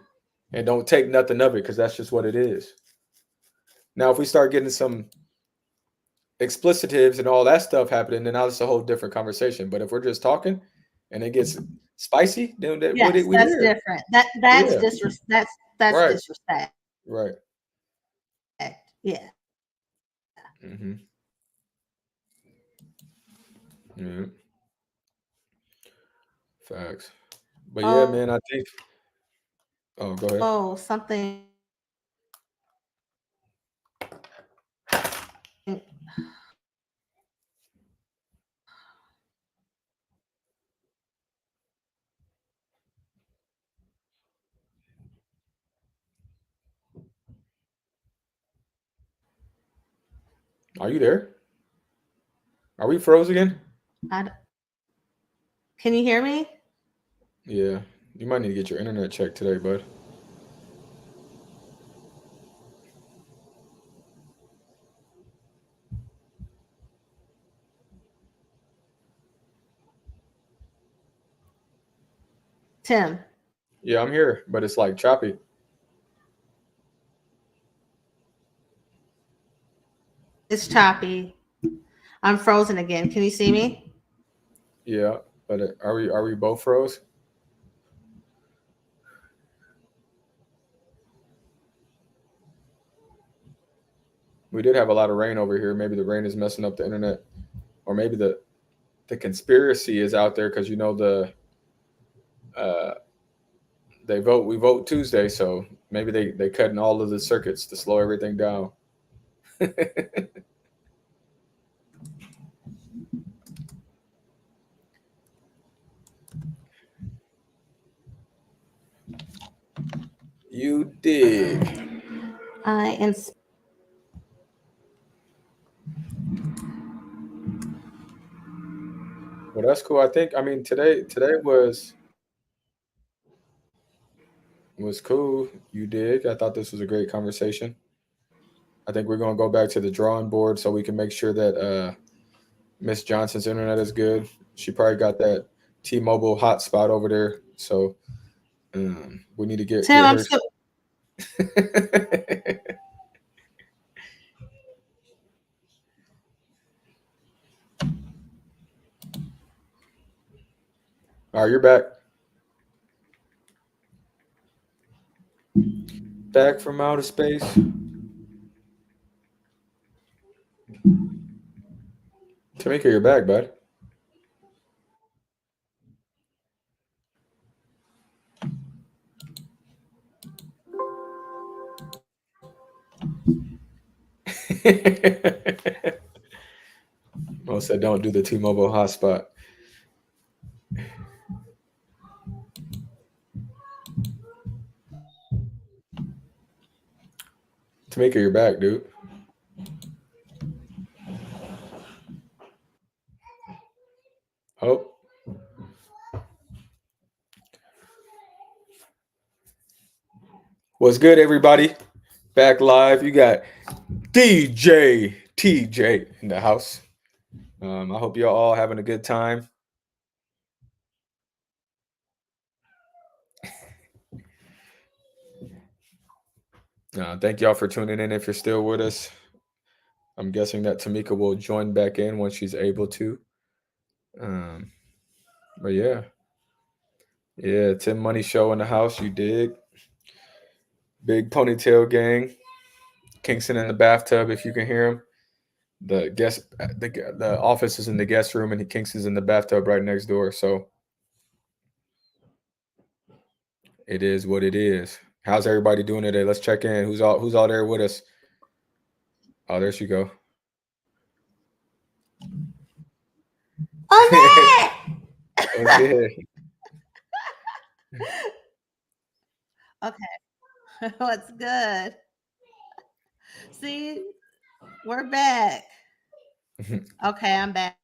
and don't take nothing of it because that's just what it is. Now, if we start getting some explicitives and all that stuff happening, then now it's a whole different conversation. But if we're just talking and it gets spicy, then yes, we that's there. different. That's Yeah, that's right, disrespect. right. Yeah. Mm-hmm. Yeah, facts. But yeah, man, I think. Oh, go ahead. Oh, something. Are you there? Are we froze again? I, can you hear me? Yeah, you might need to get your internet checked today, bud. Tim, Yeah, I'm here, but it's like choppy. it's choppy. I'm frozen again. Can you see me? Yeah, but are we both froze? We did have a lot of rain over here. Maybe the rain is messing up the internet, or maybe the conspiracy is out there because uh we vote Tuesday, so maybe they cutting all of the circuits to slow everything down. You dig? I am. Well, that's cool. I mean today was cool. You dig? I thought this was a great conversation. I think we're gonna go back to the drawing board so we can make sure that Miss Johnson's internet is good. She probably got that T-Mobile hotspot over there, so we need to Tim, get I'm her. still. All right, you're back. Back from outer space. Tamika, you're back, bud. Mo said, "Don't do the T-Mobile hotspot." Tamika, you're back, dude. Oh, what's good, everybody? Back live. You got DJ TJ in the house. I hope you're all having a good time. Thank y'all for tuning in. If you're still with us, I'm guessing that Tamika will join back in when she's able to. Um, but yeah, Tim Money Show in the house. You dig? Big ponytail gang. Kingston in the bathtub. If you can hear him. The office is in the guest room, and Kingston's in the bathtub right next door. So it is what it is. How's everybody doing today? Let's check in. Who's all there with us? Oh, there she go. Oh, What's good? okay. What's good? See, we're back. Okay, I'm back.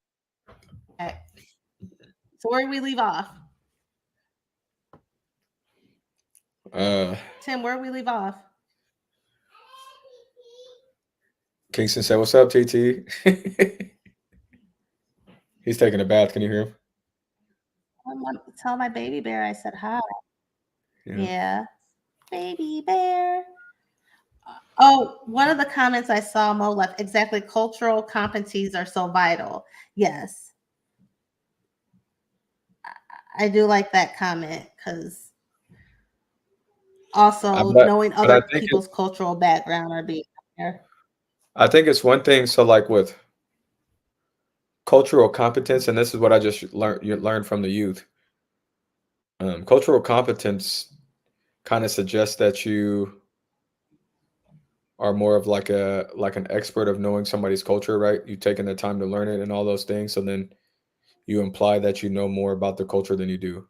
So where did we leave off? Tim, where did we leave off? Kingston said, "What's up, TT?" He's taking a bath. Can you hear him? Tell my baby bear I said hi. Yeah. Baby bear. Oh, one of the comments I saw, Mo left, exactly, cultural competencies are so vital. Yes. I do like that comment because also knowing other people's cultural background or being there. I think it's one thing. So, like with cultural competence, and this is what I just learned from the youth. Cultural competence kind of suggests that you are more of like an expert of knowing somebody's culture, right? You taking the time to learn it and all those things. So then you imply that you know more about the culture than you do.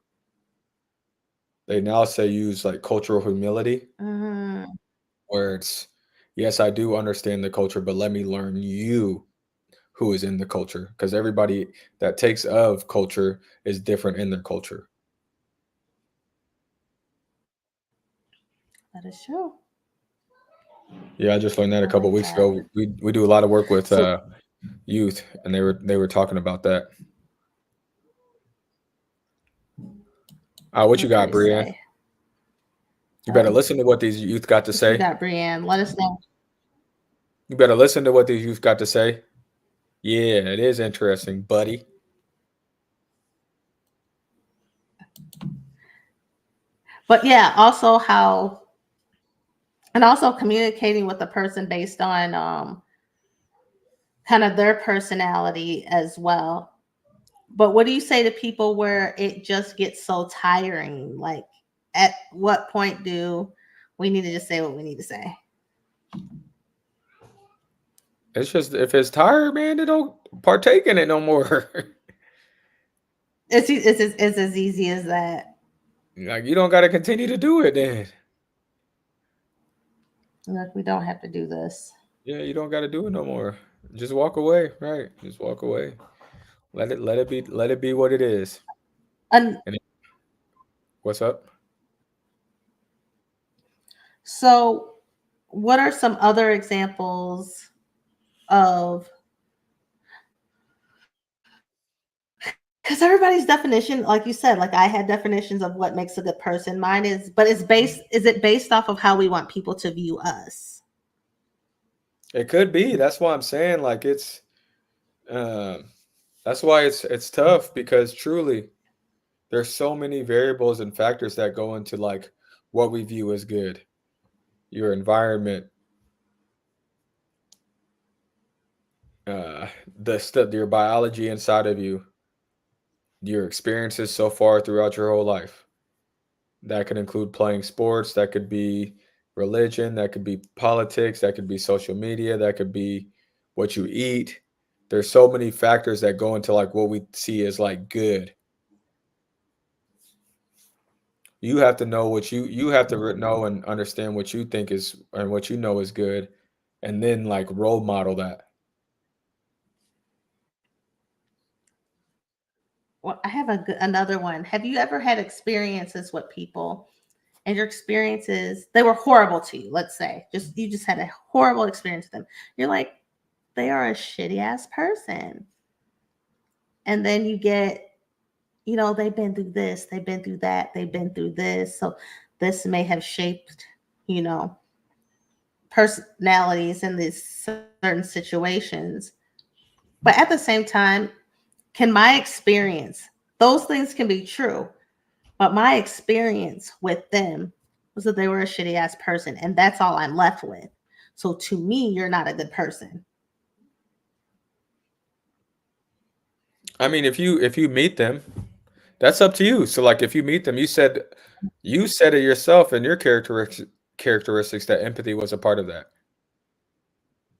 They now say use like cultural humility, where it's, yes, I do understand the culture, but let me learn you who is in the culture, because everybody that takes of culture is different in their culture. That is true. Yeah, I just learned that a couple weeks ago. We do a lot of work with youth, and they were talking about that. What you got, Brienne? You better listen to what these youth got to say. You got, Brienne. Let us know. You better listen to what these youth got to say. Yeah, it is interesting, buddy. But yeah, also communicating with the person based on kind of their personality as well. But what do you say to people where it just gets so tiring? Like, at what point do we need to just say what we need to say? It's just, if it's tired, man, they don't partake in it no more. It's as easy as that. Like, you don't got to continue to do it then. Look, we don't have to do this. Yeah, you don't got to do it no more. Just walk away, right? Just walk away. Let it be what it is. What's up? So, what are some other examples of, because everybody's definition, like you said, like I had definitions of what makes a good person. Mine is, but is it based off of how we want people to view us? It could be. That's why I'm saying, like, it's that's why it's tough, because truly there's so many variables and factors that go into like what we view as good. Your environment, your biology inside of you, your experiences so far throughout your whole life. That could include playing sports, that could be religion, that could be politics, that could be social media, that could be what you eat. There's so many factors that go into like what we see as like good. You have to know what you have to know and understand what you think is and what you know is good, and then like role model that. Well, I have another one. Have you ever had experiences with people, and your experiences, they were horrible to you? Let's say you just had a horrible experience with them. You're like, they are a shitty ass person. And then you get, they've been through this, they've been through that, they've been through this. So this may have shaped, personalities in these certain situations. But at the same time, can my experience, those things can be true, but my experience with them was that they were a shitty ass person, and that's all I'm left with. So to me, you're not a good person. I mean, if you meet them, that's up to you. So like if you meet them, you said it yourself in your characteristics that empathy was a part of that.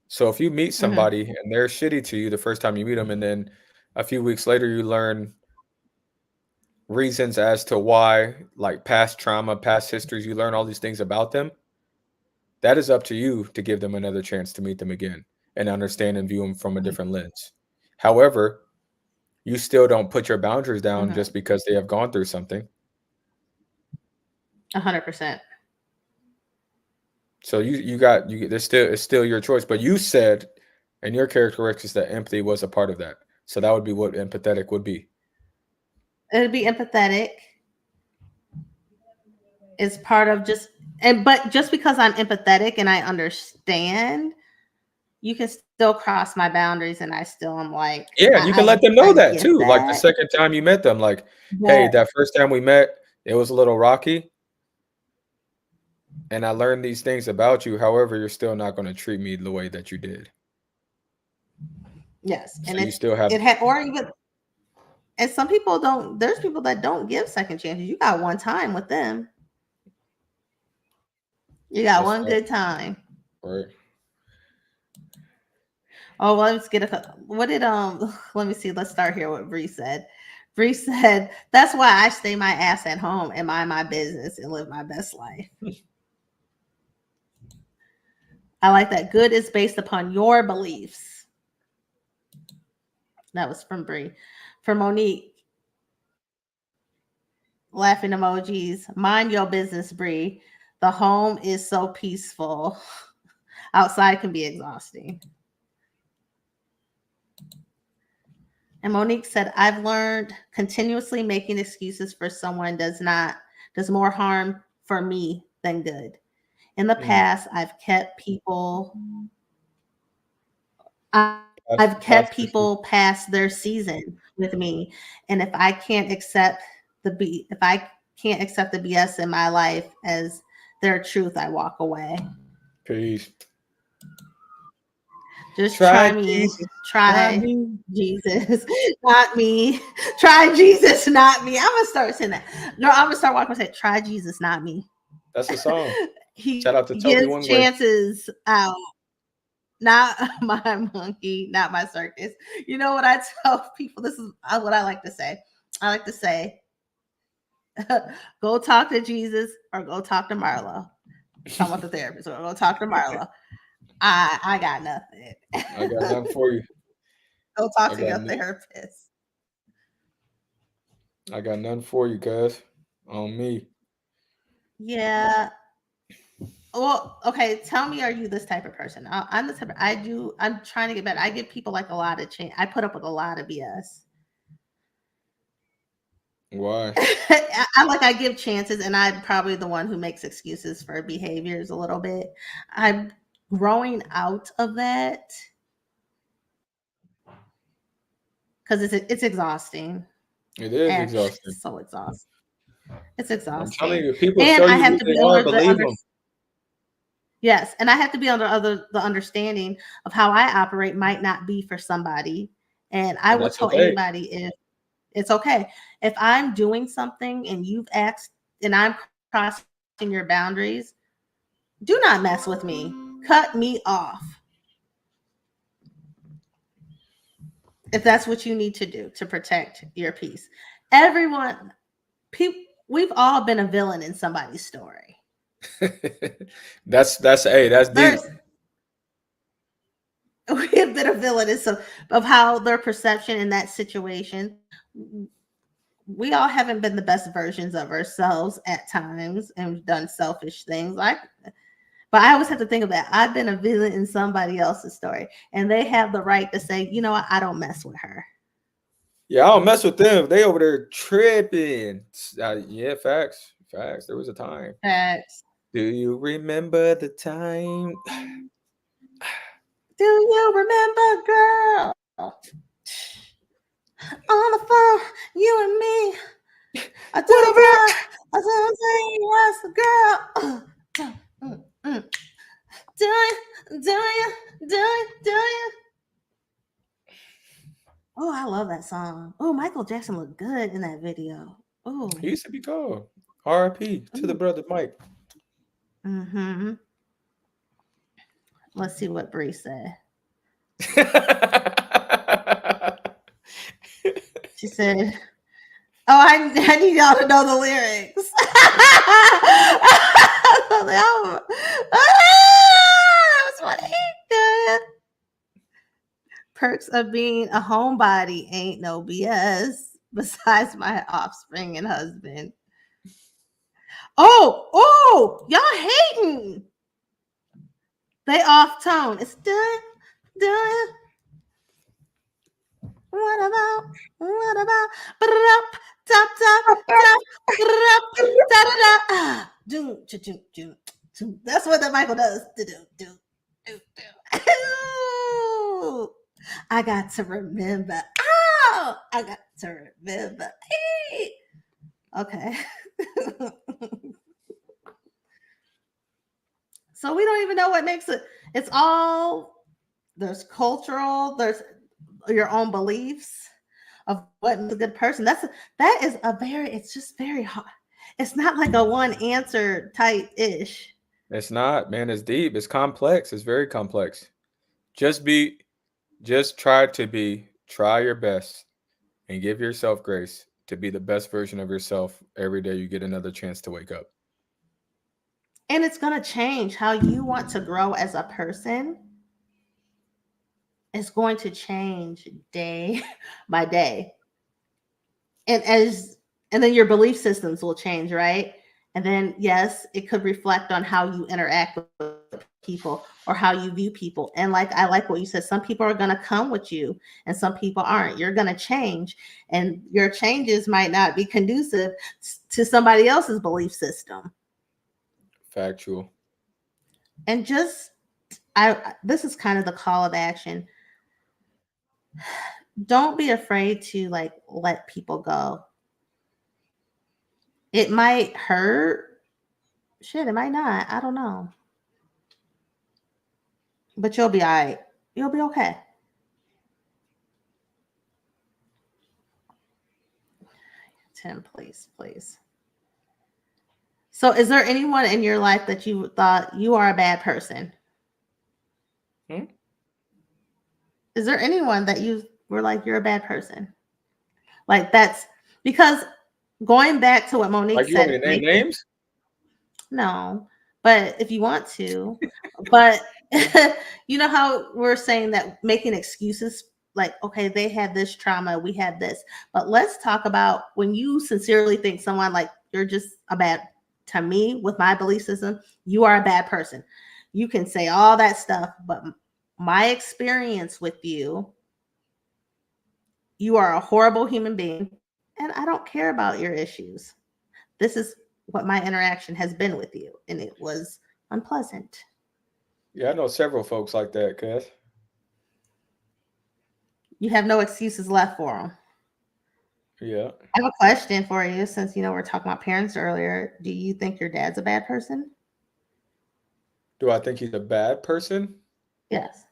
So if you meet somebody and they're shitty to you the first time you meet them, and then a few weeks later you learn reasons as to why, like past trauma, past histories, you learn all these things about them, that is up to you to give them another chance to meet them again and understand and view them from a different lens. However, you still don't put your boundaries down just because they have gone through something. 100%. So it's still your choice, but you said in your characteristics that empathy was a part of that. So that would be what empathetic would be. It'd be empathetic. It's part of but just because I'm empathetic and I understand, you can still cross my boundaries, and I still am like, yeah, you can let them know that too. That. Like the second time you met them, like, hey, that first time we met, it was a little rocky, and I learned these things about you. However, you're still not going to treat me the way that you did. Yes, so and you still have or even, and some people don't. There's people that don't give second chances. You got one time with them. You got one good time. Right. Oh, well, let's get what did let me see. Let's start here what Bree said. Bree said, that's why I stay my ass at home and mind my business and live my best life. I like that. Good is based upon your beliefs. That was from Bree. For Monique, laughing emojis. Mind your business, Bree. The home is so peaceful. Outside can be exhausting. And Monique said, I've learned continuously making excuses for someone does more harm for me than good. In the past, I've kept people past their season with me. And if I can't accept the BS in my life as their truth, I walk away. Peace. Just try me. Jesus. Try me. Jesus, not me. Try Jesus, not me. I'm gonna start saying that. No, I'm gonna start walking and say, try Jesus, not me. That's the song. He Shout out to Toby gives Wingway. chances out. Not my monkey, not my circus. You know what I tell people? This is what I like to say. I like to say, go talk to Jesus or go talk to Marlo. Talk about the therapist or go talk to Marlo. I got nothing. I got nothing for you. Go talk to your therapist. I got nothing for you, cuz. On me. Yeah. Well, okay. Tell me, are you this type of person? I'm the type of, I'm trying to get better. I give people like a lot of chance. I put up with a lot of BS. Why? I give chances, and I'm probably the one who makes excuses for behaviors a little bit. I'm growing out of that because it's exhausting. It is exhausting. It's so exhausting. It's exhausting. I'm telling you, people show you who they are, believe them. Yes, and I have to be under the understanding of how I operate might not be for somebody, and I will tell anybody if it's okay. If I'm doing something and you've asked and I'm crossing your boundaries, do not mess with me. Cut me off. If that's what you need to do to protect your peace. We've all been a villain in somebody's story. that's deep. We have been a villain of how their perception in that situation. We all haven't been the best versions of ourselves at times and done selfish things. But I always have to think of that. I've been a villain in somebody else's story, and they have the right to say, you know what, I don't mess with her. Yeah, I don't mess with them. They over there tripping. Yeah, facts. There was a time. Facts. Do you remember the time? Do you remember, girl? On the phone, you and me. I What told about? you, I was a girl. Do you? Oh, I love that song. Oh, Michael Jackson looked good in that video. Oh, He used to be called R.I.P. to the brother Mike. mm-hmm. Let's see what Bree said. She said, "Oh, I need y'all to know the lyrics." The album. That was funny. Good. Perks of being a homebody ain't no BS. Besides my offspring and husband. Oh, y'all hating. They off tone. It's done. What about? Top, that's what that Michael does. I got to remember. Oh, I got to remember. Okay. So we don't even know what makes it. It's all there's cultural, there's your own beliefs of what is a good person. That is a very, it's just very hard. It's not like a one answer type ish. It's not, man. It's deep. It's complex. It's very complex. Just try your best and give yourself grace to be the best version of yourself every day you get another chance to wake up. And it's going to change how you want to grow as a person. It's going to change day by day. And then your belief systems will change, right? And then, yes, it could reflect on how you interact with people or how you view people. And I like what you said, some people are going to come with you and some people aren't. You're going to change, and your changes might not be conducive to somebody else's belief system. Factual. And this is kind of the call of action. Don't be afraid to let people go. It might hurt. Shit, it might not. I don't know. But you'll be all right. You'll be okay. Tim, please. So is there anyone in your life that you thought you are a bad person? Is there anyone that you were like, you're a bad person? Like, that's because going back to what Monique you said. Want me to name names? No, but if you want to, but you know how we're saying that making excuses, like, okay, they had this trauma, we had this, but let's talk about when you sincerely think someone like you're just to me, with my belief system, you are a bad person. You can say all that stuff, but my experience with you are a horrible human being, and I don't care about your issues. This is what my interaction has been with you, and it was unpleasant. Yeah, I know several folks like that, cuz. You have no excuses left for them. Yeah. I have a question for you, since we're talking about parents earlier. Do you think your dad's a bad person? Do I think he's a bad person? Yes.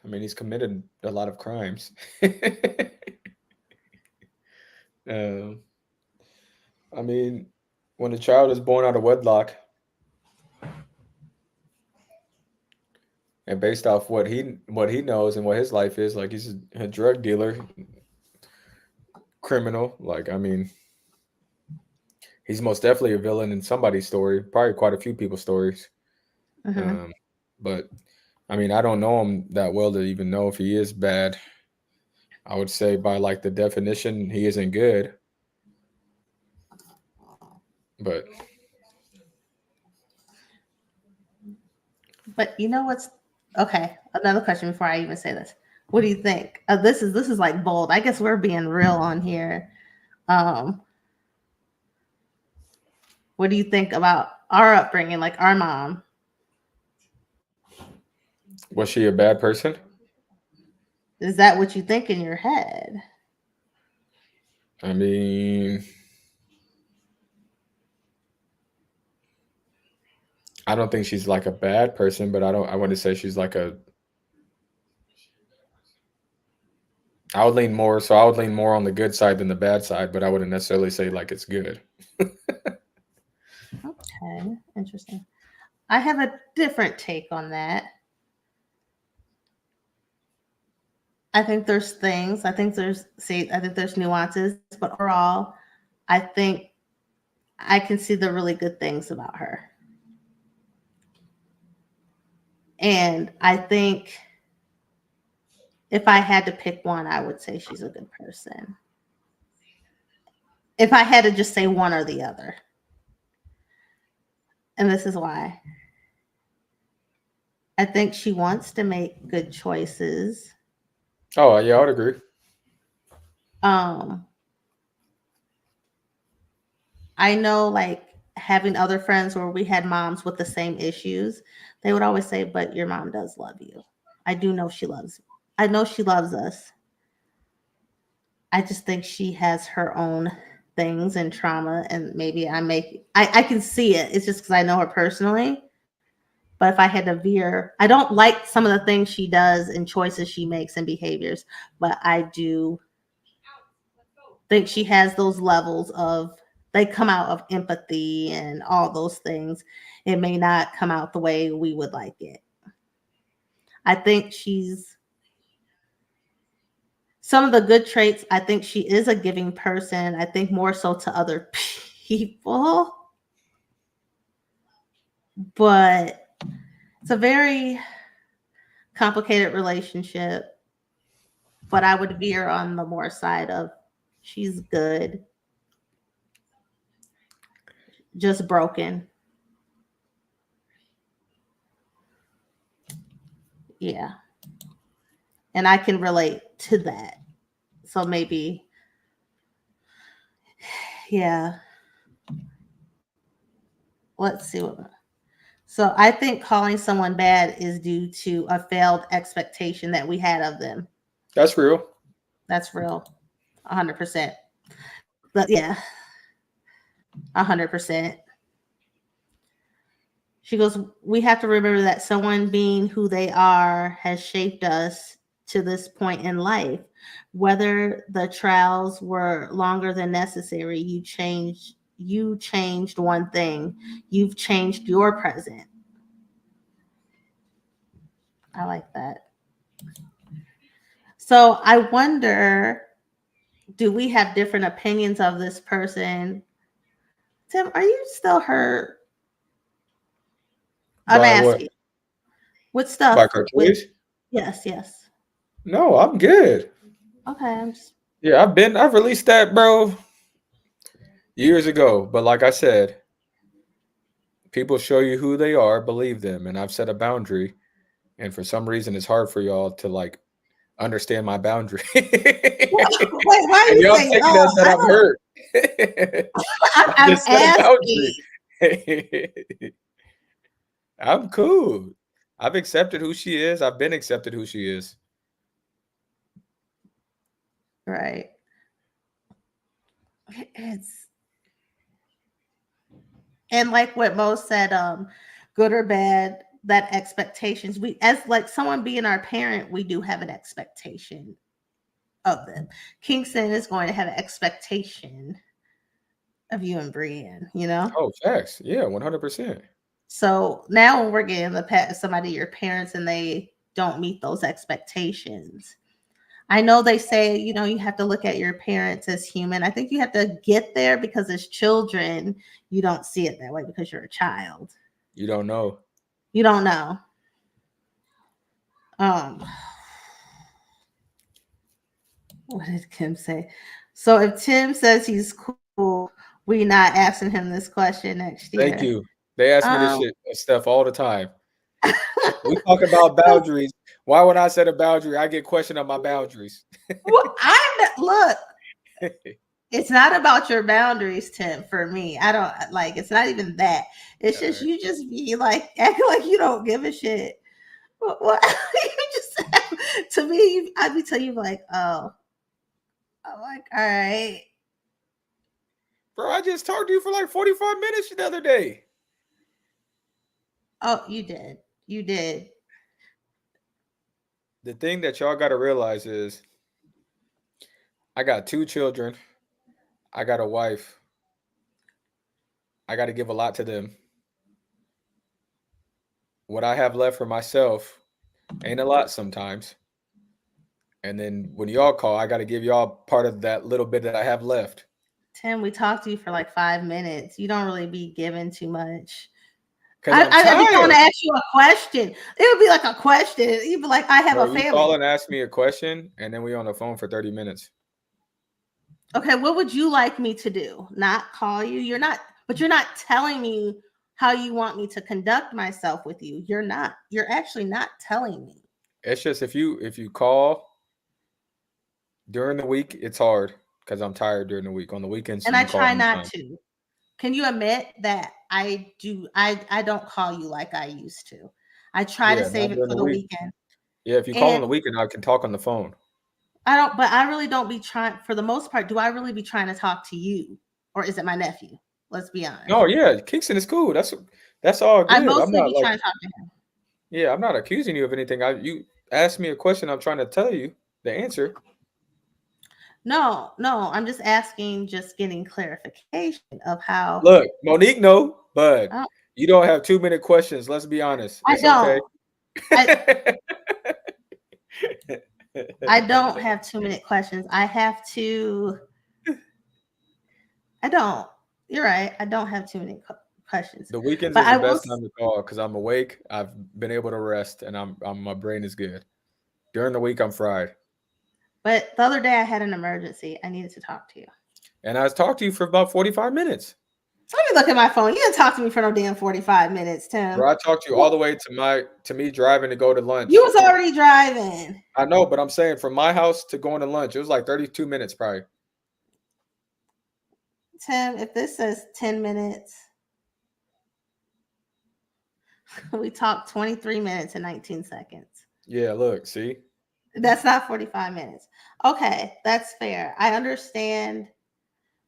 I mean, he's committed a lot of crimes. I mean, when a child is born out of wedlock, and based off what he knows and what his life is, like, he's a drug dealer, criminal. Like, I mean, he's most definitely a villain in somebody's story, probably quite a few people's stories. Mm-hmm. But I mean, I don't know him that well to even know if he is bad. I would say by the definition, he isn't good. But you know what's okay? Another question before I even say this. What do you think? This is like bold. I guess we're being real on here. What do you think about our upbringing, like our mom? Was she a bad person? Is that what you think in your head? I mean, I don't think she's like a bad person, but I wouldn't say she's like a. I would lean more, so I would lean more on the good side than the bad side, but I wouldn't necessarily say like it's good. Okay, interesting. I have a different take on that. I think there's things. I think there's nuances, but overall, I think I can see the really good things about her. And I think if I had to pick one, I would say she's a good person. If I had to just say one or the other. And this is why. I think she wants to make good choices. Oh yeah, I would agree. I know, like, having other friends where we had moms with the same issues, they would always say, but your mom does love you. I do know she loves you. I know she loves us. I just think she has her own things and trauma, and maybe I can see it. It's just because I know her personally. But if I had to veer, I don't like some of the things she does and choices she makes and behaviors, but I do think she has those levels of, they come out of empathy and all those things. It may not come out the way we would like it. I think she's some of the good traits. I think she is a giving person. I think more so to other people, but it's a very complicated relationship. But I would veer on the more side of she's good, just broken. Yeah. And I can relate to that. So maybe, yeah. Let's see what. So I think calling someone bad is due to a failed expectation that we had of them. That's real. That's real. 100%. But yeah, 100%. She goes, we have to remember that someone being who they are has shaped us to this point in life. Whether the trials were longer than necessary, you changed one thing. You've changed your present. I like that. So I wonder, do we have different opinions of this person? Tim, are you still hurt? I'm By what? asking. With By stuff her with, choice? yes. No, I'm good. Okay, I'm just, Yeah, I've released that, bro, years ago. But like I said, people show you who they are, believe them, and I've set a boundary. And for some reason, it's hard for y'all to like understand my boundary. wait, why are And you y'all saying, taking oh, that that I I'm don't, hurt. I I'm just set a asking. boundary. I'm cool. I've accepted who she is. I've been accepted who she is. Right. It's, and like what Mo said, good or bad, that expectations, we, as like someone being our parent, we do have an expectation of them. Kingston is going to have an expectation of you and Brienne, you know? Oh, facts. Yeah, 100%. So now when we're getting somebody, your parents, and they don't meet those expectations, I know they say, you have to look at your parents as human. I think you have to get there because as children, you don't see it that way because you're a child. You don't know. You don't know. What did Kim say? So if Tim says he's cool, we not asking him this question next Thank year. you. They ask me this shit stuff all the time. We talk about boundaries. Why would I set a boundary? I get questioned on my boundaries. Well, look. It's not about your boundaries, Tim. For me, I don't like. It's not even that. It's just you just be like acting like you don't give a shit. What you just to me, I'd be telling you like, oh, I'm like, all right. Bro, I just talked to you for like 45 minutes the other day. Oh, you did. You did. The thing that y'all got to realize is I got 2 children. I got a wife. I got to give a lot to them. What I have left for myself ain't a lot sometimes. And then when y'all call, I got to give y'all part of that little bit that I have left. Tim, we talked to you for like 5 minutes. You don't really be given too much. Because I'm I'd be trying to tired. ask you a question. It would be like a question. You'd be like, I have Bro, a you family. call and ask me a question, and then we on the phone for 30 minutes. Okay, what would you like me to do? Not call you? You're not telling me how you want me to conduct myself with you. You're actually not telling me. It's just if you call during the week, it's hard because I'm tired during the week. On the weekends, And you I can call try not anytime. to. Can you admit that I don't call you like I used to? I try to Yeah, save not it during for the the week. weekend. Yeah, if you call on And the weekend, I can talk on the phone. but I really don't be trying, for the most part, do I really be trying to talk to you? Or is it my nephew? Let's be honest. No, yeah, Kingston is cool. That's all I good. I'm mostly not be like, trying to talk to him. yeah, I'm not accusing you of anything. You asked me a question, I'm trying to tell you the answer. No, I'm just asking, just getting clarification of how. Look, Monique, no, but Oh, you don't have 2-minute questions. Let's be honest. I It's okay. don't. I don't have 2-minute questions. I don't. You're right. I don't have 2-minute questions. The weekends But is the I will. best time to call because I'm awake. I've been able to rest, and my brain is good. During the week, I'm fried. But the other day I had an emergency. I needed to talk to you. And I talked to you for about 45 minutes. So let me look at my phone. You didn't talk to me for no damn 45 minutes, Tim. Bro, I talked to you all the way to me driving to go to lunch. You was already driving. I know, but I'm saying from my house to going to lunch, it was like 32 minutes probably. Tim, if this says 10 minutes, we talked 23 minutes and 19 seconds. Yeah, look, see? That's not 45 minutes. Okay, that's fair. I understand.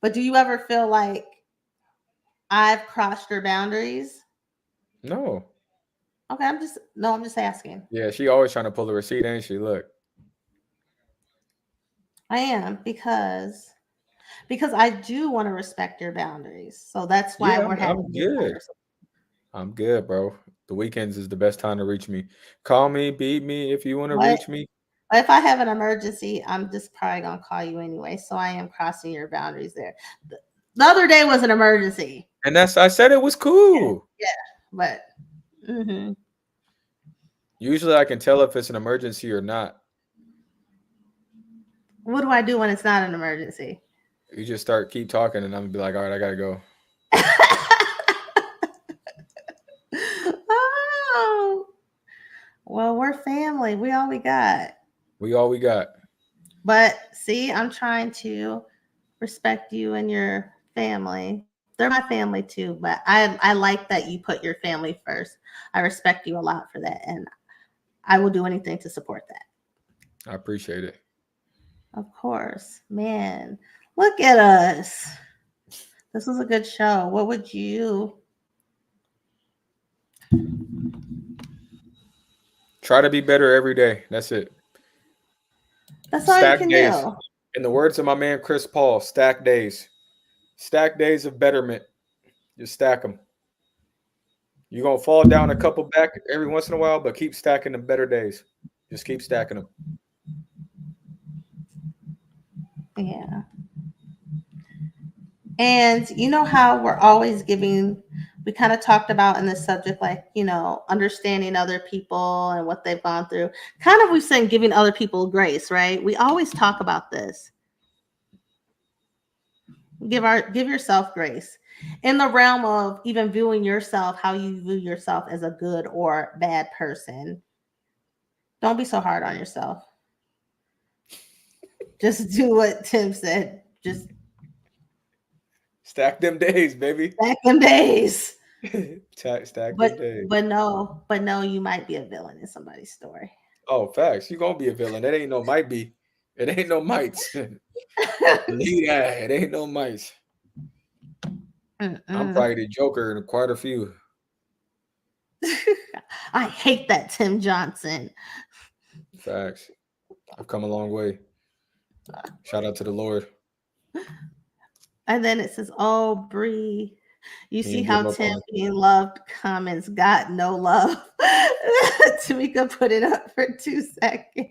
But do you ever feel like I've crossed your boundaries? No. Okay, I'm just asking. Yeah, she always trying to pull the receipt, ain't she? Look. I am because I do want to respect your boundaries. So that's why Yeah, we're having I'm this good. conversation. I'm good, bro. The weekends is the best time to reach me. Call me, beat me if you want to reach me. But if I have an emergency, I'm just probably gonna call you anyway. So I am crossing your boundaries there. The other day was an emergency. And I said it was cool. Yeah, but Usually I can tell if it's an emergency or not. What do I do when it's not an emergency? You just keep talking, and I'm gonna be like, all right, I gotta go. Oh, well, we're family. We all we got. We all we got. But see, I'm trying to respect you and your family. They're my family too, but I like that you put your family first. I respect you a lot for that, and I will do anything to support that. I appreciate it. Of course, man. Look at us. This was a good show. What would you try to be better every day? That's it. That's all you can do. In the words of my man Chris Paul, stack days. Stack days of betterment. Just stack them. You're going to fall down a couple back every once in a while, but keep stacking the better days. Just keep stacking them. Yeah. And you know how we're always giving, we kind of talked about in this subject, like, understanding other people and what they've gone through. Kind of, we've said giving other people grace, right? We always talk about this. Give yourself grace in the realm of even viewing yourself, how you view yourself as a good or bad person. Don't be so hard on yourself. Just do what Tim said. Just stack them days, baby. Stack them days. Stack them days. But no, you might be a villain in somebody's story. Oh, facts. You're gonna be a villain. It ain't no might be. It ain't no mites. Believe that. It ain't no mites. I'm Mm-mm. probably the Joker in quite a few. I hate that Tim Johnson. Facts. I've come a long way. Shout out to the Lord. And then it says, "Oh, Bree, you He see didn't how give up Tim on us. being loved comments got no love." Tamika put it up for 2 seconds.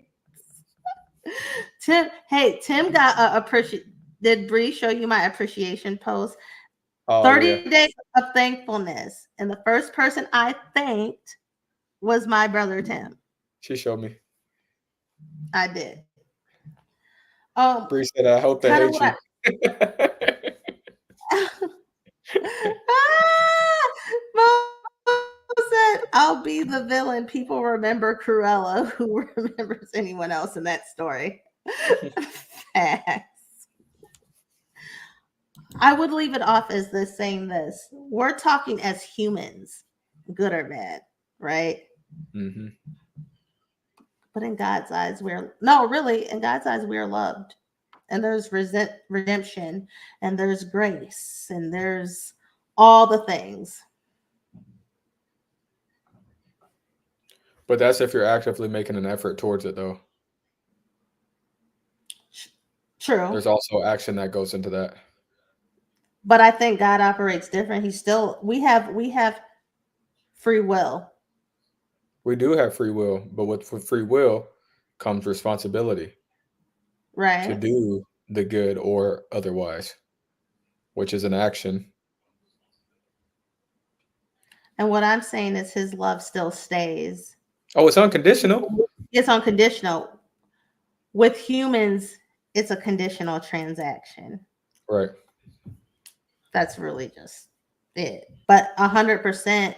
Tim got a appreciate. Did Bree show you my appreciation post? Oh 30 yeah, days of thankfulness. And the first person I thanked was my brother Tim. she showed me. I did. Bree said, "I hope they Kind of hate what I you." ah, Mo said, "I'll be the villain. People remember Cruella. Who remembers anyone else in that story?" Facts. I would leave it off as this saying this. We're talking as humans, good or bad, right? hmm But in God's eyes, in God's eyes, we're loved. And there's redemption, and there's grace, and there's all the things. But that's if you're actively making an effort towards it, though. True. There's also action that goes into that. But I think God operates different. We have free will. We do have free will, but with free will comes responsibility to Right. do the good or otherwise, which is an action. And what I'm saying is his love still stays. Oh, it's unconditional. It's unconditional. With humans, it's a conditional transaction. Right. That's really just it. But 100%,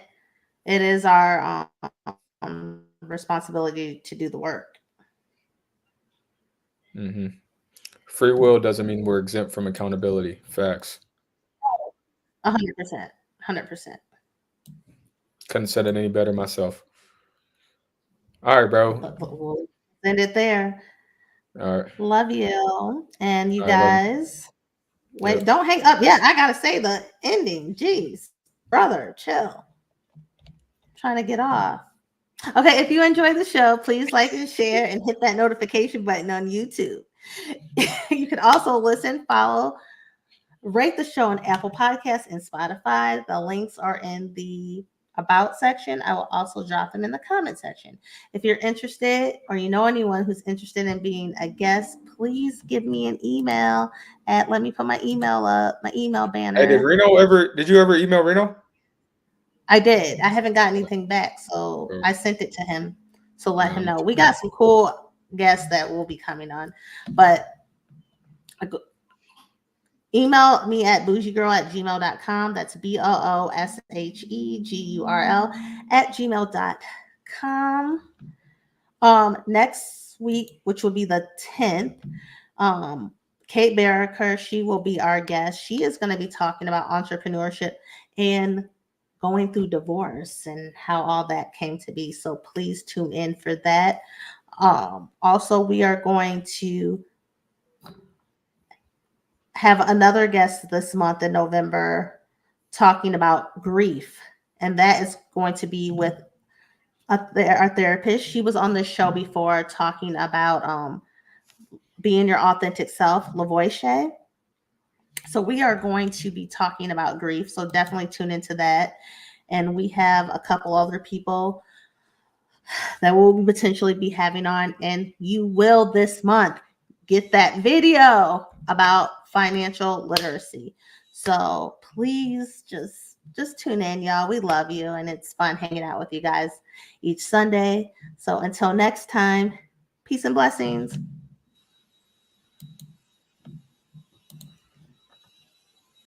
it is our responsibility to do the work. hmm Free will doesn't mean we're exempt from accountability. Facts. 100%. 100%. Couldn't said it any better myself. All right, bro. We'll end it there. All right. Love you. And you All right. Love you. guys, wait, Yep. don't hang up. Yeah, I gotta say the ending. Jeez, brother, chill. Trying to get off. Okay, if you enjoy the show, please like and share and hit that notification button on YouTube. You can also listen, follow, rate the show on Apple Podcasts and Spotify. The links are in the about section. I will also drop them in the comment section. If you're interested or you know anyone who's interested in being a guest, please give me an email at, let me put my email up, my email Hey, banner. did you ever email Reno? I did. I haven't got anything back, so Oh, I sent it to him to let him no. know. We got some cool guests that will be coming on, but email me at bougiegirl@gmail.com. That's BOOSHEGURL@gmail.com. Next week, which will be the 10th, Kate Barraker, she will be our guest. She is going to be talking about entrepreneurship and going through divorce and how all that came to be. So please tune in for that. Also, we are going to have another guest this month in November talking about grief. And that is going to be with our therapist. She was on this show before talking about being your authentic self, Lavoie. So we are going to be talking about grief. So definitely tune into that. And we have a couple other people that we'll potentially be having on. And you will this month get that video about financial literacy. So please just tune in, y'all. We love you, and it's fun hanging out with you guys each Sunday. So until next time, peace and blessings.